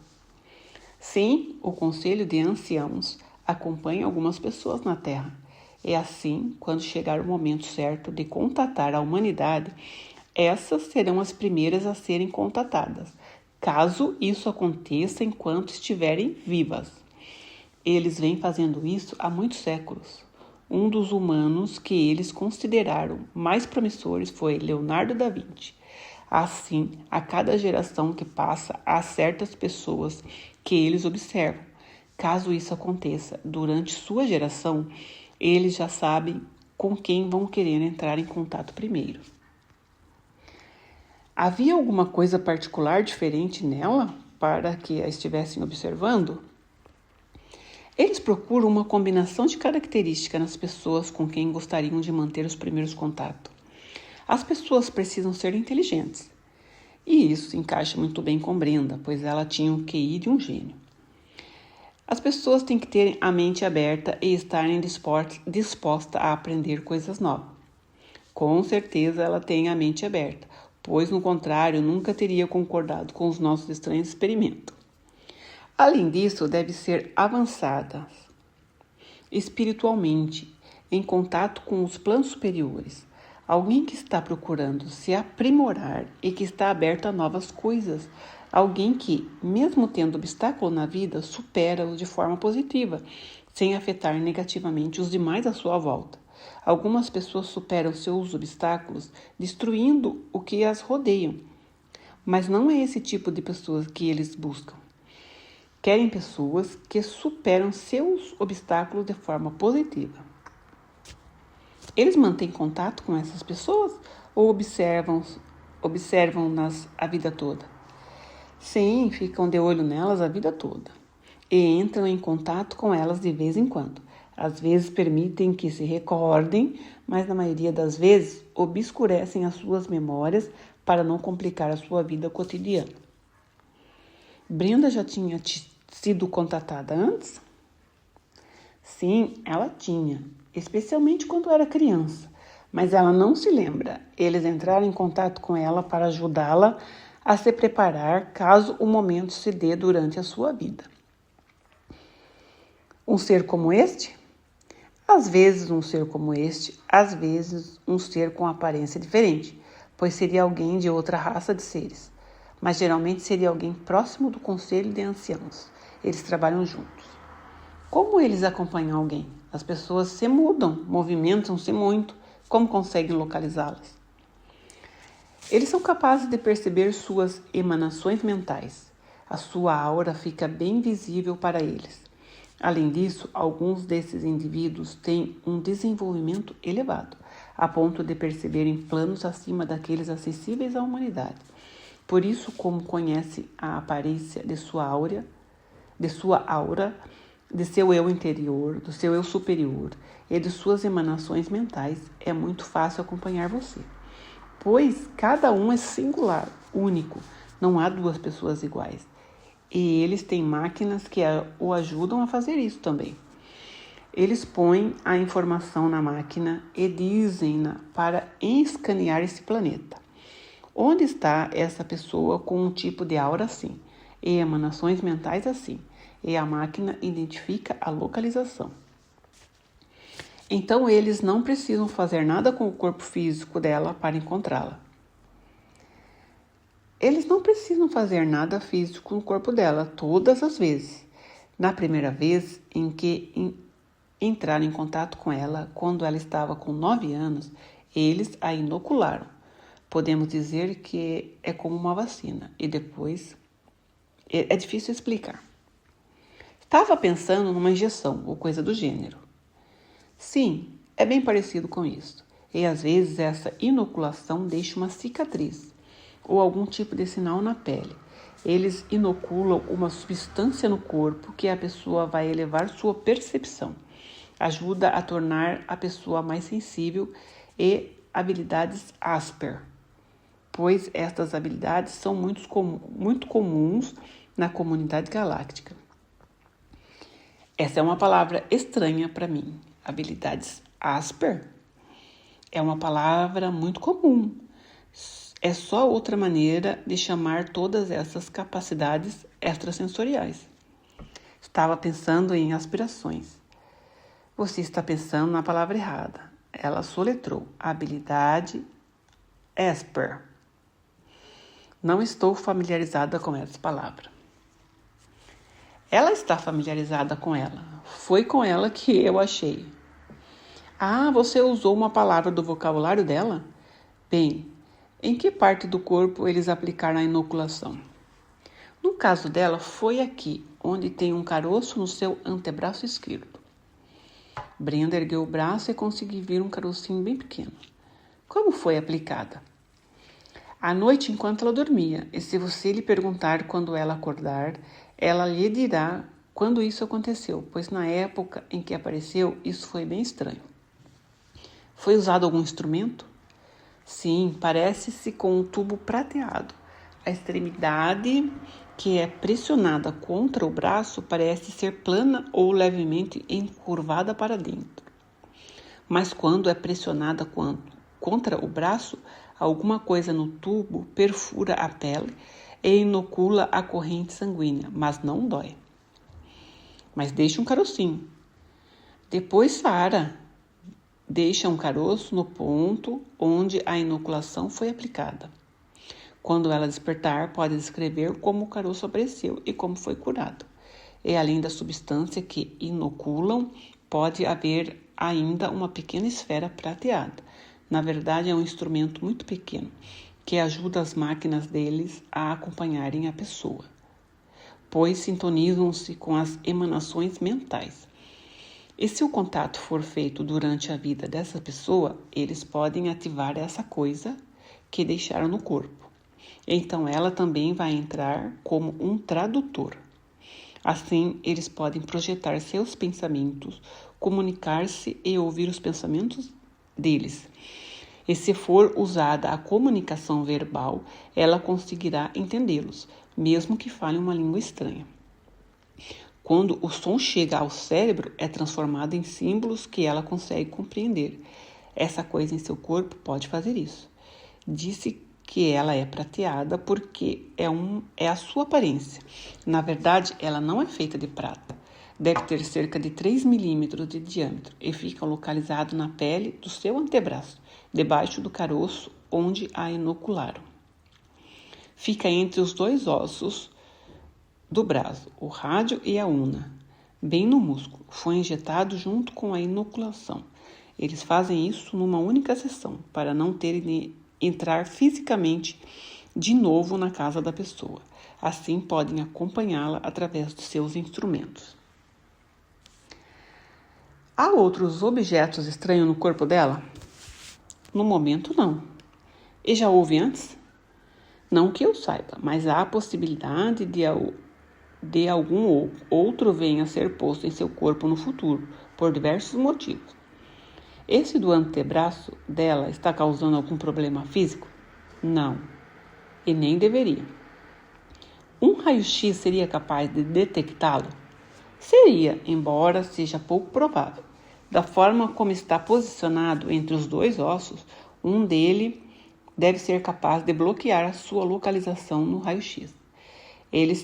Sim, o Conselho de Anciãos acompanha algumas pessoas na Terra. É assim, quando chegar o momento certo de contatar a humanidade, essas serão as primeiras a serem contatadas, caso isso aconteça enquanto estiverem vivas. Eles vêm fazendo isso há muitos séculos. Um dos humanos que eles consideraram mais promissores foi Leonardo da Vinci. Assim, a cada geração que passa, há certas pessoas que eles observam. Caso isso aconteça durante sua geração, eles já sabem com quem vão querer entrar em contato primeiro. Havia alguma coisa particular diferente nela para que a estivessem observando? Eles procuram uma combinação de características nas pessoas com quem gostariam de manter os primeiros contatos. As pessoas precisam ser inteligentes. E isso se encaixa muito bem com Brenda, pois ela tinha o QI de um gênio. As pessoas têm que ter a mente aberta e estarem dispostas a aprender coisas novas. Com certeza ela tem a mente aberta, pois, no contrário, nunca teria concordado com os nossos estranhos experimentos. Além disso, deve ser avançada espiritualmente, em contato com os planos superiores. Alguém que está procurando se aprimorar e que está aberto a novas coisas. Alguém que, mesmo tendo obstáculo na vida, supera-o de forma positiva, sem afetar negativamente os demais à sua volta. Algumas pessoas superam seus obstáculos destruindo o que as rodeiam. Mas não é esse tipo de pessoas que eles buscam. Querem pessoas que superam seus obstáculos de forma positiva. Eles mantêm contato com essas pessoas ou observam-nas a vida toda? Sim, ficam de olho nelas a vida toda e entram em contato com elas de vez em quando. Às vezes permitem que se recordem, mas na maioria das vezes obscurecem as suas memórias para não complicar a sua vida cotidiana. Brenda já tinha sido contatada antes? Sim, ela tinha, especialmente quando era criança, mas ela não se lembra. Eles entraram em contato com ela para ajudá-la a se preparar caso o momento se dê durante a sua vida. Um ser como este? Às vezes um ser como este, às vezes um ser com aparência diferente, pois seria alguém de outra raça de seres, mas geralmente seria alguém próximo do Conselho de Anciãos. Eles trabalham juntos. Como eles acompanham alguém? As pessoas se mudam, movimentam-se muito. Como conseguem localizá-las? Eles são capazes de perceber suas emanações mentais. A sua aura fica bem visível para eles. Além disso, alguns desses indivíduos têm um desenvolvimento elevado, a ponto de perceberem planos acima daqueles acessíveis à humanidade. Por isso, como conhece a aparência de sua aura, de seu eu interior, do seu eu superior e de suas emanações mentais, é muito fácil acompanhar você. Pois cada um é singular, único, não há duas pessoas iguais. E eles têm máquinas que o ajudam a fazer isso também. Eles põem a informação na máquina e dizem-na para escanear esse planeta. Onde está essa pessoa com um tipo de aura assim, e emanações mentais assim, e a máquina identifica a localização. Então eles não precisam fazer nada com o corpo físico dela para encontrá-la. Eles não precisam fazer nada físico no corpo dela todas as vezes. Na primeira vez em que entraram em contato com ela, quando ela estava com 9 anos, eles a inocularam. Podemos dizer que é como uma vacina. E depois, é difícil explicar. Estava pensando numa injeção ou coisa do gênero. Sim, é bem parecido com isso. E às vezes essa inoculação deixa uma cicatriz ou algum tipo de sinal na pele. Eles inoculam uma substância no corpo que a pessoa vai elevar sua percepção. Ajuda a tornar a pessoa mais sensível e habilidades Asper, pois estas habilidades são muito comuns na comunidade galáctica. Essa é uma palavra estranha para mim. Habilidades Asper é uma palavra muito comum. É só outra maneira de chamar todas essas capacidades extrasensoriais. Estava pensando em aspirações. Você está pensando na palavra errada. Ela soletrou habilidade Asper. Não estou familiarizada com essa palavra. Ela está familiarizada com ela. Foi com ela que eu achei. Ah, você usou uma palavra do vocabulário dela? Bem, em que parte do corpo eles aplicaram a inoculação? No caso dela, foi aqui, onde tem um caroço no seu antebraço esquerdo. Brenda ergueu o braço e conseguiu ver um carocinho bem pequeno. Como foi aplicada? À noite, enquanto ela dormia, e se você lhe perguntar quando ela acordar, ela lhe dirá quando isso aconteceu, pois na época em que apareceu, isso foi bem estranho. Foi usado algum instrumento? Sim, parece-se com um tubo prateado. A extremidade que é pressionada contra o braço parece ser plana ou levemente encurvada para dentro. Mas quando é pressionada contra o braço, alguma coisa no tubo perfura a pele e inocula a corrente sanguínea, mas não dói. Mas deixa um carocinho. Depois Sara deixa um caroço no ponto onde a inoculação foi aplicada. Quando ela despertar, pode descrever como o caroço apareceu e como foi curado. E além da substância que inoculam, pode haver ainda uma pequena esfera prateada. Na verdade, é um instrumento muito pequeno que ajuda as máquinas deles a acompanharem a pessoa, pois sintonizam-se com as emanações mentais. E se o contato for feito durante a vida dessa pessoa, eles podem ativar essa coisa que deixaram no corpo. Então ela também vai entrar como um tradutor. Assim, eles podem projetar seus pensamentos, comunicar-se e ouvir os pensamentos deles. E se for usada a comunicação verbal, ela conseguirá entendê-los, mesmo que fale uma língua estranha. Quando o som chega ao cérebro, é transformado em símbolos que ela consegue compreender. Essa coisa em seu corpo pode fazer isso. Disse que ela é prateada porque é a sua aparência. Na verdade, ela não é feita de prata. Deve ter cerca de 3 milímetros de diâmetro e fica localizado na pele do seu antebraço, debaixo do caroço onde a inocularam. Fica entre os dois ossos do braço, o rádio e a una, bem no músculo. Foi injetado junto com a inoculação. Eles fazem isso numa única sessão, para não terem de entrar fisicamente de novo na casa da pessoa. Assim, podem acompanhá-la através de seus instrumentos. Há outros objetos estranhos no corpo dela? No momento, não. E já houve antes? Não que eu saiba, mas há a possibilidade de algum outro venha a ser posto em seu corpo no futuro, por diversos motivos. Esse do antebraço dela está causando algum problema físico? Não, e nem deveria. Um raio-x seria capaz de detectá-lo? Seria, embora seja pouco provável. Da forma como está posicionado entre os dois ossos, um dele deve ser capaz de bloquear a sua localização no raio-x. Eles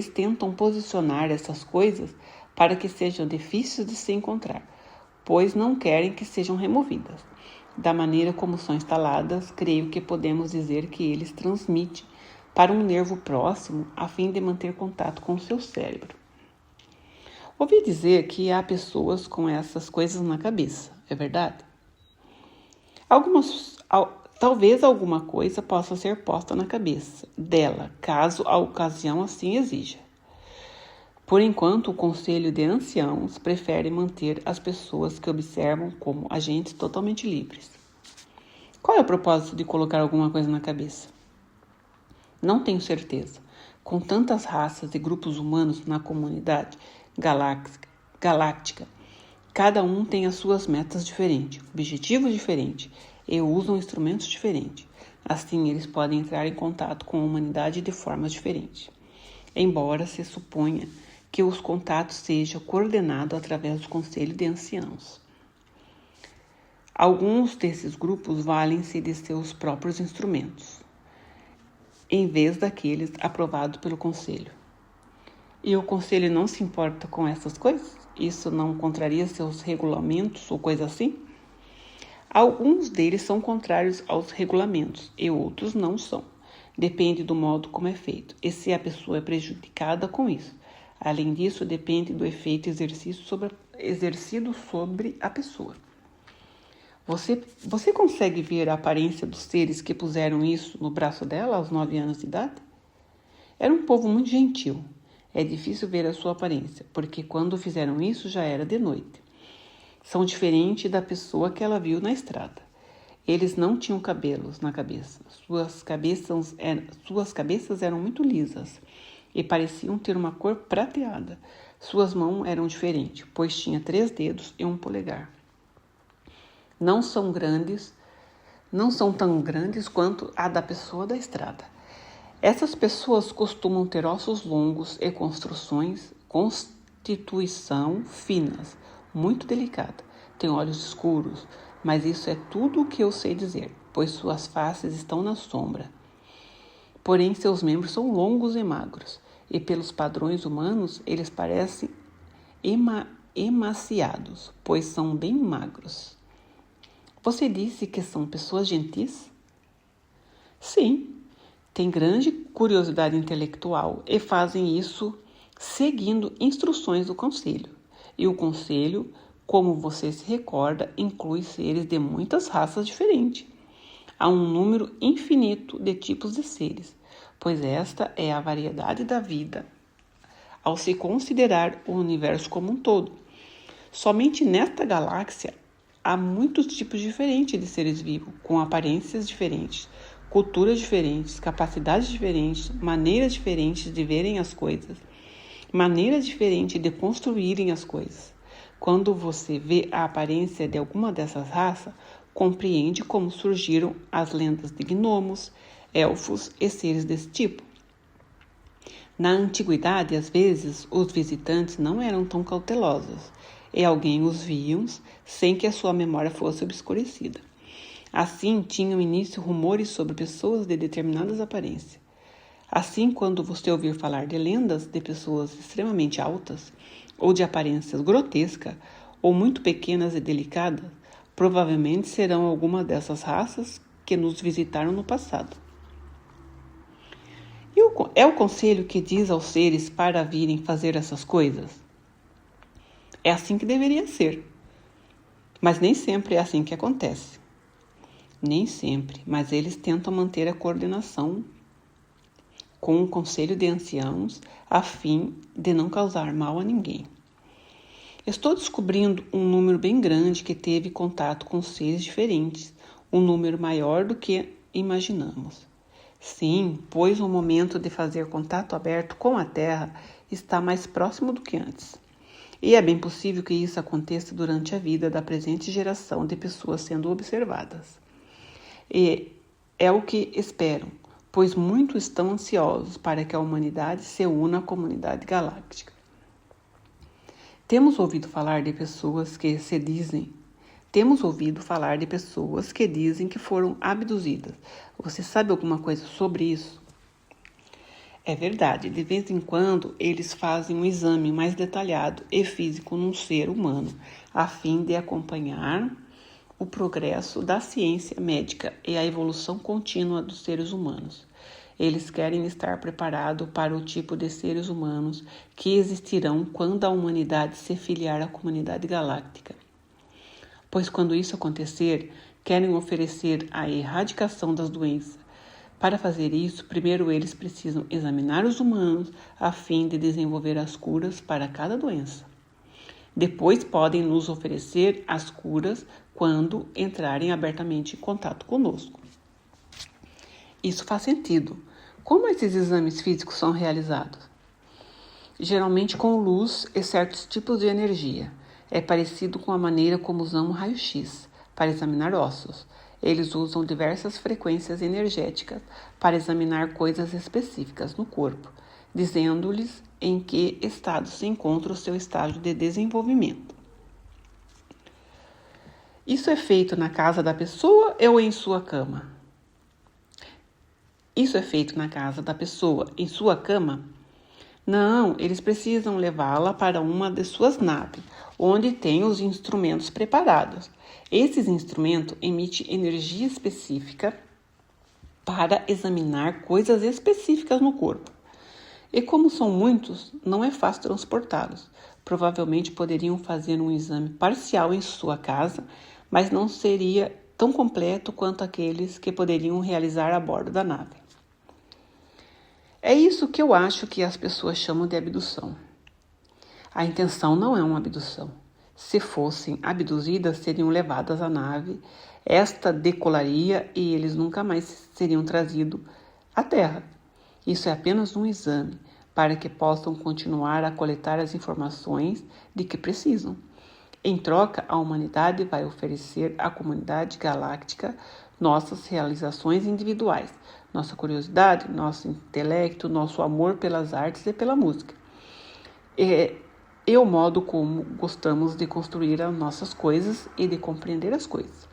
tentam posicionar essas coisas para que sejam difíceis de se encontrar, pois não querem que sejam removidas. Da maneira como são instaladas, creio que podemos dizer que eles transmitem para um nervo próximo a fim de manter contato com o seu cérebro. Ouvi dizer que há pessoas com essas coisas na cabeça, é verdade? Talvez alguma coisa possa ser posta na cabeça dela, caso a ocasião assim exija. Por enquanto, o Conselho de Anciãos prefere manter as pessoas que observam como agentes totalmente livres. Qual é o propósito de colocar alguma coisa na cabeça? Não tenho certeza. Com tantas raças e grupos humanos na comunidade galáctica, cada um tem as suas metas diferentes, objetivos diferentes e usam instrumentos diferentes. Assim, eles podem entrar em contato com a humanidade de formas diferentes. Embora se suponha que os contatos sejam coordenados através do Conselho de Anciãos. Alguns desses grupos valem-se de seus próprios instrumentos, em vez daqueles aprovados pelo Conselho. E o Conselho não se importa com essas coisas? Isso não contraria seus regulamentos ou coisa assim? Alguns deles são contrários aos regulamentos e outros não são. Depende do modo como é feito e se a pessoa é prejudicada com isso. Além disso, depende do efeito exercido sobre a pessoa. Você consegue ver a aparência dos seres que puseram isso no braço dela aos 9 anos de idade? Era um povo muito gentil. É difícil ver a sua aparência, porque quando fizeram isso já era de noite. São diferentes da pessoa que ela viu na estrada. Eles não tinham cabelos na cabeça. Suas cabeças eram muito lisas e pareciam ter uma cor prateada. Suas mãos eram diferentes, pois tinha 3 dedos e um polegar. Não são tão grandes quanto a da pessoa da estrada. Essas pessoas costumam ter ossos longos e constituição finas, muito delicada. Têm olhos escuros, mas isso é tudo o que eu sei dizer, pois suas faces estão na sombra. Porém, seus membros são longos e magros, e pelos padrões humanos, eles parecem emaciados, pois são bem magros. Você disse que são pessoas gentis? Sim, têm grande curiosidade intelectual e fazem isso seguindo instruções do Conselho. E o Conselho, como você se recorda, inclui seres de muitas raças diferentes. Há um número infinito de tipos de seres, pois esta é a variedade da vida ao se considerar o universo como um todo. Somente nesta galáxia há muitos tipos diferentes de seres vivos, com aparências diferentes, culturas diferentes, capacidades diferentes, maneiras diferentes de verem as coisas, maneiras diferentes de construírem as coisas. Quando você vê a aparência de alguma dessas raças, compreende como surgiram as lendas de gnomos, elfos e seres desse tipo. Na antiguidade, às vezes, os visitantes não eram tão cautelosos e alguém os via sem que a sua memória fosse obscurecida. Assim, tinham início rumores sobre pessoas de determinadas aparências. Assim, quando você ouvir falar de lendas de pessoas extremamente altas, ou de aparências grotescas, ou muito pequenas e delicadas, provavelmente serão alguma dessas raças que nos visitaram no passado. É o Conselho que diz aos seres para virem fazer essas coisas? É assim que deveria ser. Mas nem sempre é assim que acontece. Nem sempre, mas eles tentam manter a coordenação com o Conselho de Anciãos a fim de não causar mal a ninguém. Estou descobrindo um número bem grande que teve contato com seres diferentes, um número maior do que imaginamos. Sim, pois o momento de fazer contato aberto com a Terra está mais próximo do que antes. E é bem possível que isso aconteça durante a vida da presente geração de pessoas sendo observadas. E é o que esperam, pois muitos estão ansiosos para que a humanidade se una à comunidade galáctica. Temos ouvido falar de pessoas que dizem que foram abduzidas. Você sabe alguma coisa sobre isso? É verdade, de vez em quando eles fazem um exame mais detalhado e físico num ser humano, a fim de acompanhar o progresso da ciência médica e a evolução contínua dos seres humanos. Eles querem estar preparados para o tipo de seres humanos que existirão quando a humanidade se filiar à comunidade galáctica. Pois quando isso acontecer, querem oferecer a erradicação das doenças Para fazer isso, primeiro eles precisam examinar os humanos a fim de desenvolver as curas para cada doença. Depois podem nos oferecer as curas quando entrarem abertamente em contato conosco. Isso faz sentido. Como esses exames físicos são realizados? Geralmente com luz e certos tipos de energia. É parecido com a maneira como usamos raio-x para examinar ossos. Eles usam diversas frequências energéticas para examinar coisas específicas no corpo, dizendo-lhes em que estado se encontra o seu estágio de desenvolvimento. Isso é feito na casa da pessoa ou em sua cama? Isso é feito na casa da pessoa, em sua cama? Não, eles precisam levá-la para uma de suas naves, onde tem os instrumentos preparados. Esses instrumentos emitem energia específica para examinar coisas específicas no corpo. E como são muitos, não é fácil transportá-los. Provavelmente poderiam fazer um exame parcial em sua casa, mas não seria tão completo quanto aqueles que poderiam realizar a bordo da nave. É isso que eu acho que as pessoas chamam de abdução. A intenção não é uma abdução. Se fossem abduzidas, seriam levadas à nave, esta decolaria e eles nunca mais seriam trazidos à Terra. Isso é apenas um exame para que possam continuar a coletar as informações de que precisam. Em troca, a humanidade vai oferecer à comunidade galáctica nossas realizações individuais, nossa curiosidade, nosso intelecto, nosso amor pelas artes e pela música. E o modo como gostamos de construir as nossas coisas e de compreender as coisas.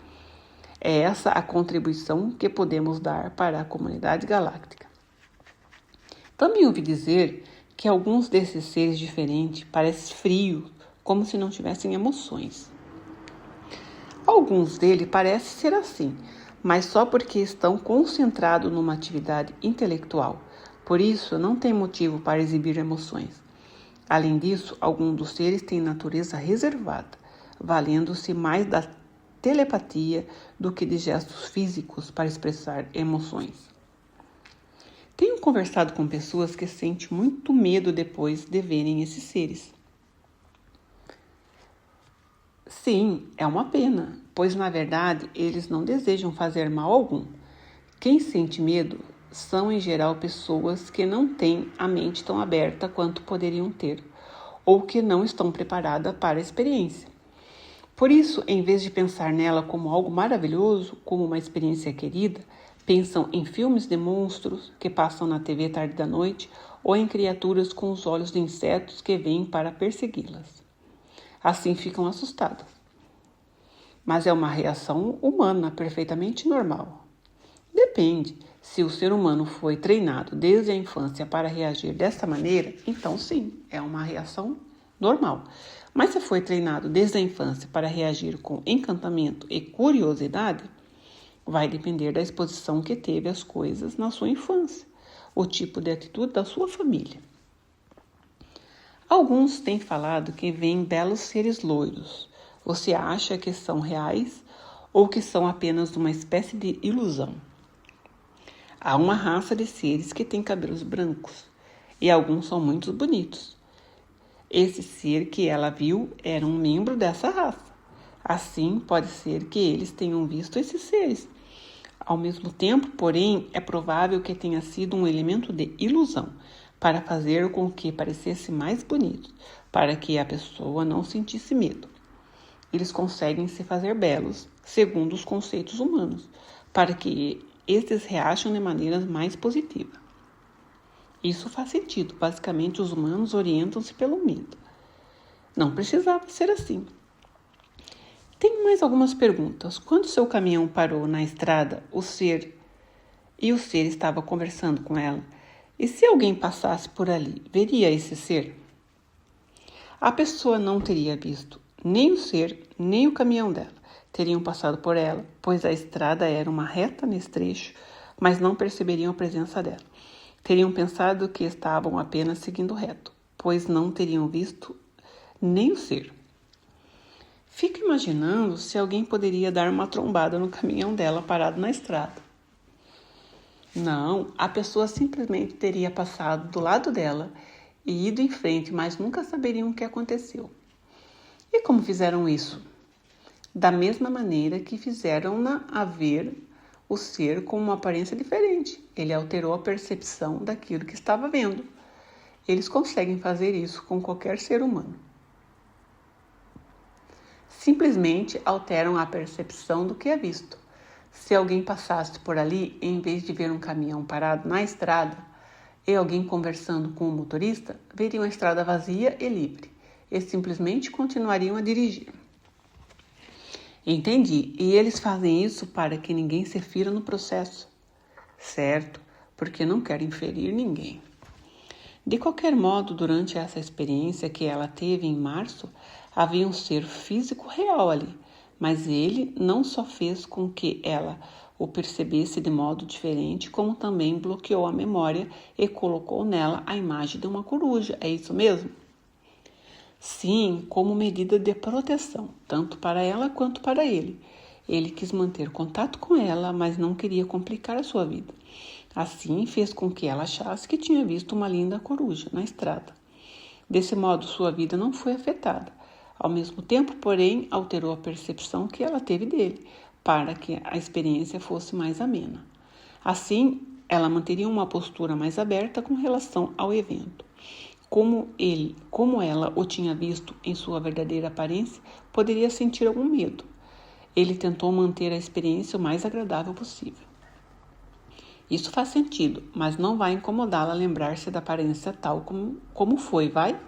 É essa a contribuição que podemos dar para a comunidade galáctica. Também ouvi dizer que alguns desses seres diferentes parecem frios, como se não tivessem emoções. Alguns deles parecem ser assim, mas só porque estão concentrados numa atividade intelectual. Por isso, não tem motivo para exibir emoções. Além disso, alguns dos seres têm natureza reservada, valendo-se mais da telepatia do que de gestos físicos para expressar emoções. Tenho conversado com pessoas que sentem muito medo depois de verem esses seres. Sim, é uma pena, pois na verdade eles não desejam fazer mal algum. Quem sente medo são em geral pessoas que não têm a mente tão aberta quanto poderiam ter, ou que não estão preparadas para a experiência. Por isso, em vez de pensar nela como algo maravilhoso, como uma experiência querida, pensam em filmes de monstros que passam na TV tarde da noite ou em criaturas com os olhos de insetos que vêm para persegui-las. Assim ficam assustadas. Mas é uma reação humana perfeitamente normal. Depende. Se o ser humano foi treinado desde a infância para reagir dessa maneira, então sim, é uma reação normal. Mas se foi treinado desde a infância para reagir com encantamento e curiosidade, vai depender da exposição que teve às coisas na sua infância, o tipo de atitude da sua família. Alguns têm falado que veem belos seres loiros. Você acha que são reais ou que são apenas uma espécie de ilusão? Há uma raça de seres que tem cabelos brancos e alguns são muito bonitos. Esse ser que ela viu era um membro dessa raça. Assim, pode ser que eles tenham visto esses seres. Ao mesmo tempo, porém, é provável que tenha sido um elemento de ilusão para fazer com que parecesse mais bonito, para que a pessoa não sentisse medo. Eles conseguem se fazer belos, segundo os conceitos humanos, para que estes reajam de maneiras mais positivas. Isso faz sentido. Basicamente, os humanos orientam-se pelo medo. Não precisava ser assim. Tenho mais algumas perguntas. Quando seu caminhão parou na estrada, o ser estava conversando com ela, e se alguém passasse por ali, veria esse ser? A pessoa não teria visto nem o ser, nem o caminhão dela. Teriam passado por ela, pois a estrada era uma reta nesse trecho, mas não perceberiam a presença dela. Teriam pensado que estavam apenas seguindo reto, pois não teriam visto nem o ser. Fico imaginando se alguém poderia dar uma trombada no caminhão dela parado na estrada. Não, a pessoa simplesmente teria passado do lado dela e ido em frente, mas nunca saberiam o que aconteceu. E como fizeram isso? Da mesma maneira que fizeram-na ver o ser com uma aparência diferente. Ele alterou a percepção daquilo que estava vendo. Eles conseguem fazer isso com qualquer ser humano. Simplesmente alteram a percepção do que é visto. Se alguém passasse por ali, em vez de ver um caminhão parado na estrada e alguém conversando com o motorista, veriam a estrada vazia e livre e simplesmente continuariam a dirigir. Entendi. E eles fazem isso para que ninguém se fira no processo. Certo, porque não querem ferir ninguém. De qualquer modo, durante essa experiência que ela teve em março, havia um ser físico real ali, mas ele não só fez com que ela o percebesse de modo diferente, como também bloqueou a memória e colocou nela a imagem de uma coruja. É isso mesmo? Sim, como medida de proteção, tanto para ela quanto para ele. Ele quis manter contato com ela, mas não queria complicar a sua vida. Assim, fez com que ela achasse que tinha visto uma linda coruja na estrada. Desse modo, sua vida não foi afetada. Ao mesmo tempo, porém, alterou a percepção que ela teve dele, para que a experiência fosse mais amena. Assim, ela manteria uma postura mais aberta com relação ao evento. Como ela o tinha visto em sua verdadeira aparência, poderia sentir algum medo. Ele tentou manter a experiência o mais agradável possível. Isso faz sentido, mas não vai incomodá-la lembrar-se da aparência tal como foi, vai?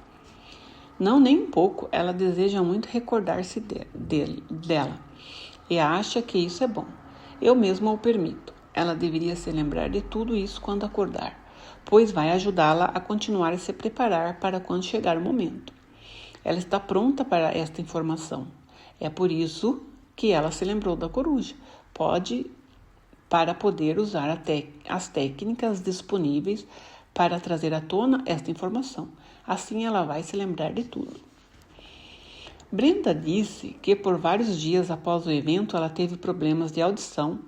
Não, nem um pouco. Ela deseja muito recordar-se dela e acha que isso é bom. Eu mesma o permito. Ela deveria se lembrar de tudo isso quando acordar, pois vai ajudá-la a continuar a se preparar para quando chegar o momento. Ela está pronta para esta informação. É por isso que ela se lembrou da coruja. Para poder usar as técnicas disponíveis para trazer à tona esta informação. Assim ela vai se lembrar de tudo. Brenda disse que por vários dias após o evento ela teve problemas de audição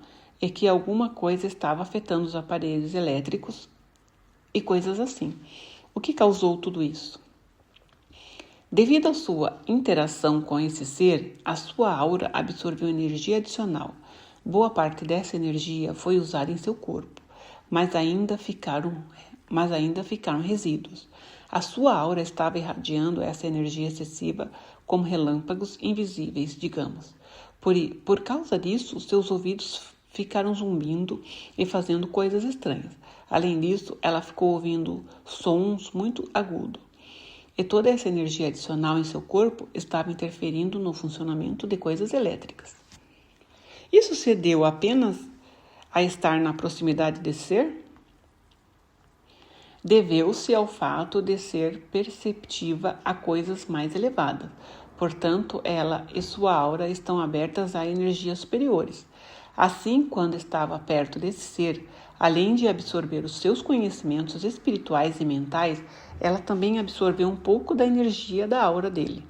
e que alguma coisa estava afetando os aparelhos elétricos e coisas assim. O que causou tudo isso? Devido à sua interação com esse ser, a sua aura absorveu energia adicional. Boa parte dessa energia foi usada em seu corpo, mas ainda ficaram resíduos. A sua aura estava irradiando essa energia excessiva como relâmpagos invisíveis, digamos. Por causa disso, seus ouvidos ficaram zumbindo e fazendo coisas estranhas. Além disso, ela ficou ouvindo sons muito agudos. E toda essa energia adicional em seu corpo estava interferindo no funcionamento de coisas elétricas. Isso se deu apenas a estar na proximidade desse ser? Deveu-se ao fato de ser perceptiva a coisas mais elevadas. Portanto, ela e sua aura estão abertas a energias superiores. Assim, quando estava perto desse ser, além de absorver os seus conhecimentos espirituais e mentais, ela também absorveu um pouco da energia da aura dele.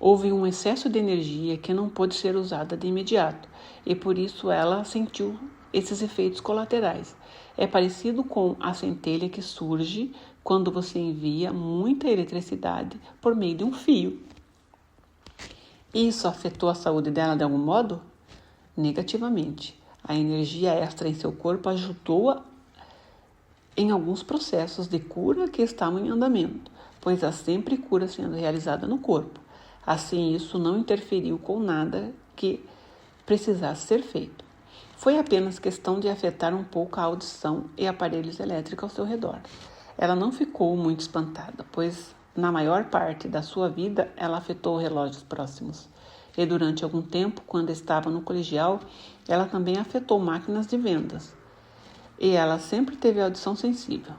Houve um excesso de energia que não pôde ser usada de imediato, e por isso ela sentiu esses efeitos colaterais. É parecido com a centelha que surge quando você envia muita eletricidade por meio de um fio. Isso afetou a saúde dela de algum modo? Negativamente. A energia extra em seu corpo ajudou-a em alguns processos de cura que estavam em andamento, pois há sempre cura sendo realizada no corpo. Assim, isso não interferiu com nada que precisasse ser feito. Foi apenas questão de afetar um pouco a audição e aparelhos elétricos ao seu redor. Ela não ficou muito espantada, pois na maior parte da sua vida ela afetou relógios próximos. E durante algum tempo, quando estava no colegial, ela também afetou máquinas de vendas. E ela sempre teve audição sensível.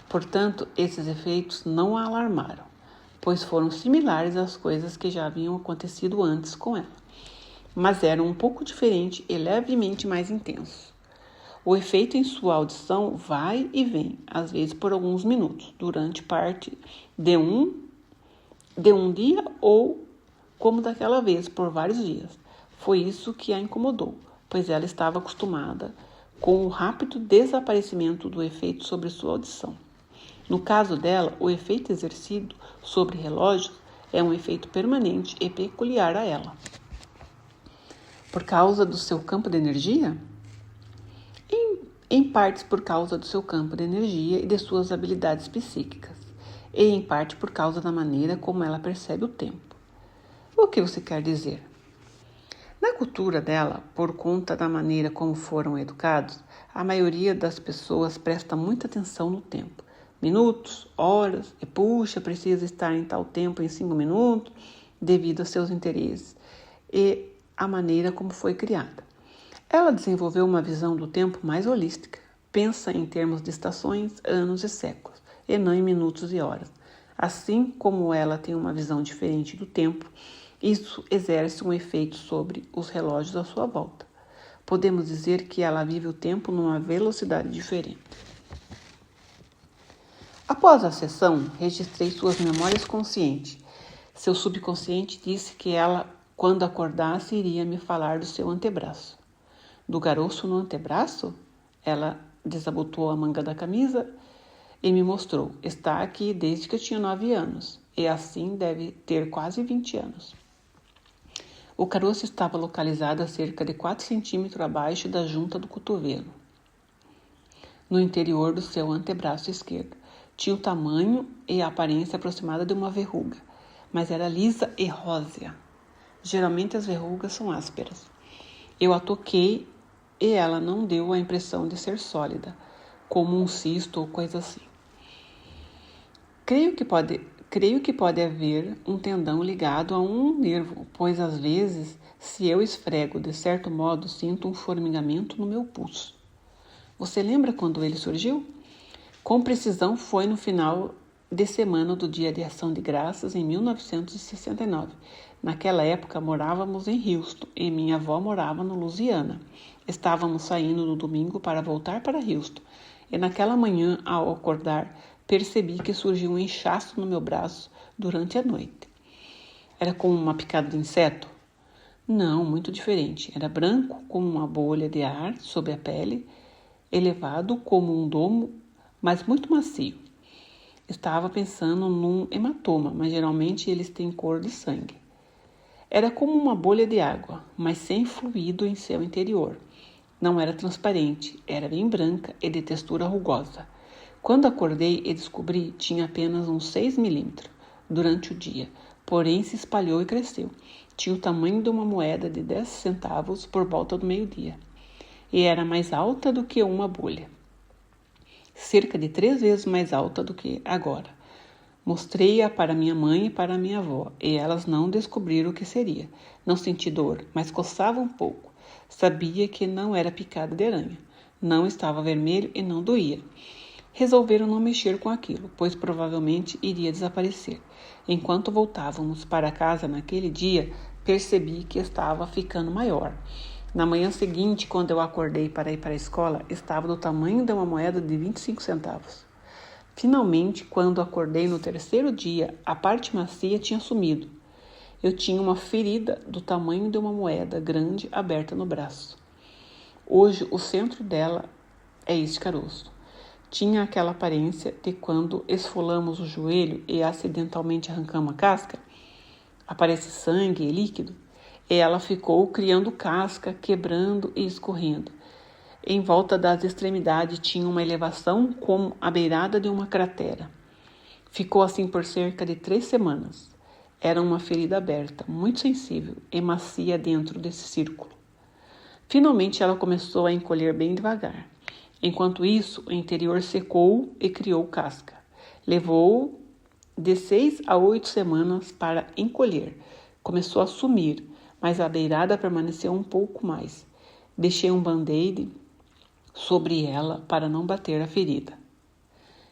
Portanto, esses efeitos não a alarmaram, pois foram similares às coisas que já haviam acontecido antes com ela, mas eram um pouco diferentes e levemente mais intensos. O efeito em sua audição vai e vem, às vezes por alguns minutos, durante parte de um dia ou, como daquela vez, por vários dias. Foi isso que a incomodou, pois ela estava acostumada com o rápido desaparecimento do efeito sobre sua audição. No caso dela, o efeito exercido sobre relógios é um efeito permanente e peculiar a ela. Por causa do seu campo de energia? Em partes por causa do seu campo de energia e de suas habilidades psíquicas, e em parte por causa da maneira como ela percebe o tempo. O que você quer dizer? Na cultura dela, por conta da maneira como foram educados, a maioria das pessoas presta muita atenção no tempo. Minutos, horas, e precisa estar em tal tempo em 5 minutos, devido a seus interesses e a maneira como foi criada. Ela desenvolveu uma visão do tempo mais holística, pensa em termos de estações, anos e séculos, e não em minutos e horas. Assim como ela tem uma visão diferente do tempo, isso exerce um efeito sobre os relógios à sua volta. Podemos dizer que ela vive o tempo numa velocidade diferente. Após a sessão, registrei suas memórias conscientes. Seu subconsciente disse que ela, quando acordasse, iria me falar do seu antebraço. Do caroço no antebraço? Ela desabotou a manga da camisa e me mostrou. Está aqui desde que eu tinha 9 anos, e assim deve ter quase 20 anos. O caroço estava localizado a cerca de 4 centímetros abaixo da junta do cotovelo, no interior do seu antebraço esquerdo. Tinha o tamanho e a aparência aproximada de uma verruga, mas era lisa e rósea. Geralmente as verrugas são ásperas. Eu a toquei e ela não deu a impressão de ser sólida, como um cisto ou coisa assim. Creio que pode haver um tendão ligado a um nervo, pois às vezes, se eu esfrego de certo modo, sinto um formigamento no meu pulso. Você lembra quando ele surgiu? Com precisão foi no final de semana do Dia de Ação de Graças em 1969. Naquela época morávamos em Houston e minha avó morava no Louisiana. Estávamos saindo no domingo para voltar para Houston e naquela manhã, ao acordar, percebi que surgiu um inchaço no meu braço durante a noite. Era como uma picada de inseto? Não, muito diferente. Era branco como uma bolha de ar sob a pele, elevado como um domo, mas muito macio. Estava pensando num hematoma, mas geralmente eles têm cor de sangue. Era como uma bolha de água, mas sem fluido em seu interior. Não era transparente, era bem branca e de textura rugosa. Quando acordei e descobri, tinha apenas uns 6 milímetros durante o dia, porém se espalhou e cresceu. Tinha o tamanho de uma moeda de 10 centavos por volta do meio-dia. E era mais alta do que uma bolha. Cerca de 3 vezes mais alta do que agora. Mostrei-a para minha mãe e para minha avó, e elas não descobriram o que seria. Não senti dor, mas coçava um pouco. Sabia que não era picada de aranha. Não estava vermelho e não doía. Resolveram não mexer com aquilo, pois provavelmente iria desaparecer. Enquanto voltávamos para casa naquele dia, percebi que estava ficando maior. Na manhã seguinte, quando eu acordei para ir para a escola, estava do tamanho de uma moeda de 25 centavos. Finalmente, quando acordei no terceiro dia, a parte macia tinha sumido. Eu tinha uma ferida do tamanho de uma moeda grande aberta no braço. Hoje, o centro dela é este caroço. Tinha aquela aparência de quando esfolamos o joelho e acidentalmente arrancamos a casca. Aparece sangue e líquido. E ela ficou criando casca, quebrando e escorrendo. Em volta das extremidades tinha uma elevação como a beirada de uma cratera. Ficou assim por cerca de 3 semanas. Era uma ferida aberta, muito sensível e macia dentro desse círculo. Finalmente ela começou a encolher bem devagar. Enquanto isso, o interior secou e criou casca. Levou de 6 a 8 semanas para encolher. Começou a sumir, mas a beirada permaneceu um pouco mais. Deixei um band-aid sobre ela para não bater a ferida.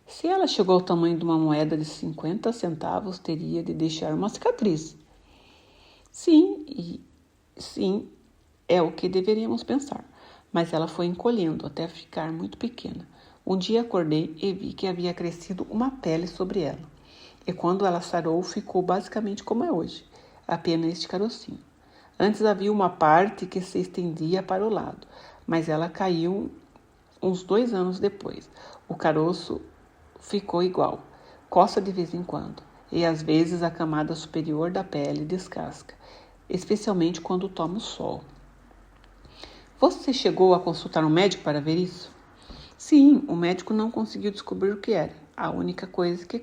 Se ela chegou ao tamanho de uma moeda de 50 centavos, teria de deixar uma cicatriz. Sim, é o que deveríamos pensar. Mas ela foi encolhendo até ficar muito pequena. Um dia acordei e vi que havia crescido uma pele sobre ela. E quando ela sarou, ficou basicamente como é hoje, apenas este carocinho. Antes havia uma parte que se estendia para o lado, mas ela caiu uns 2 anos depois. O caroço ficou igual, coça de vez em quando, e às vezes a camada superior da pele descasca, especialmente quando toma o sol. Você chegou a consultar um médico para ver isso? Sim, o médico não conseguiu descobrir o que era. A única coisa que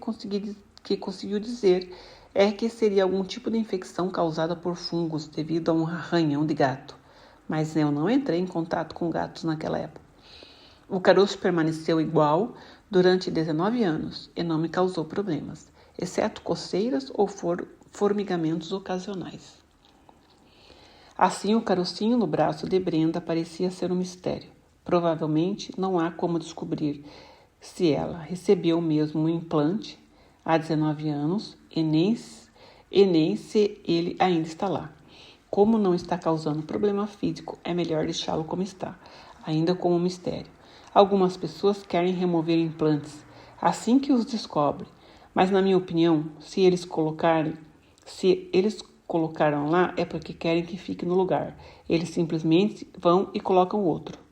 conseguiu dizer é que seria algum tipo de infecção causada por fungos devido a um arranhão de gato. Mas eu não entrei em contato com gatos naquela época. O caroço permaneceu igual durante 19 anos e não me causou problemas, exceto coceiras ou formigamentos ocasionais. Assim, o carocinho no braço de Brenda parecia ser um mistério. Provavelmente não há como descobrir se ela recebeu mesmo um implante há 19 anos e nem se ele ainda está lá. Como não está causando problema físico, é melhor deixá-lo como está, ainda como um mistério. Algumas pessoas querem remover implantes assim que os descobrem, mas na minha opinião, se eles colocaram lá é porque querem que fique no lugar. Eles simplesmente vão e colocam outro.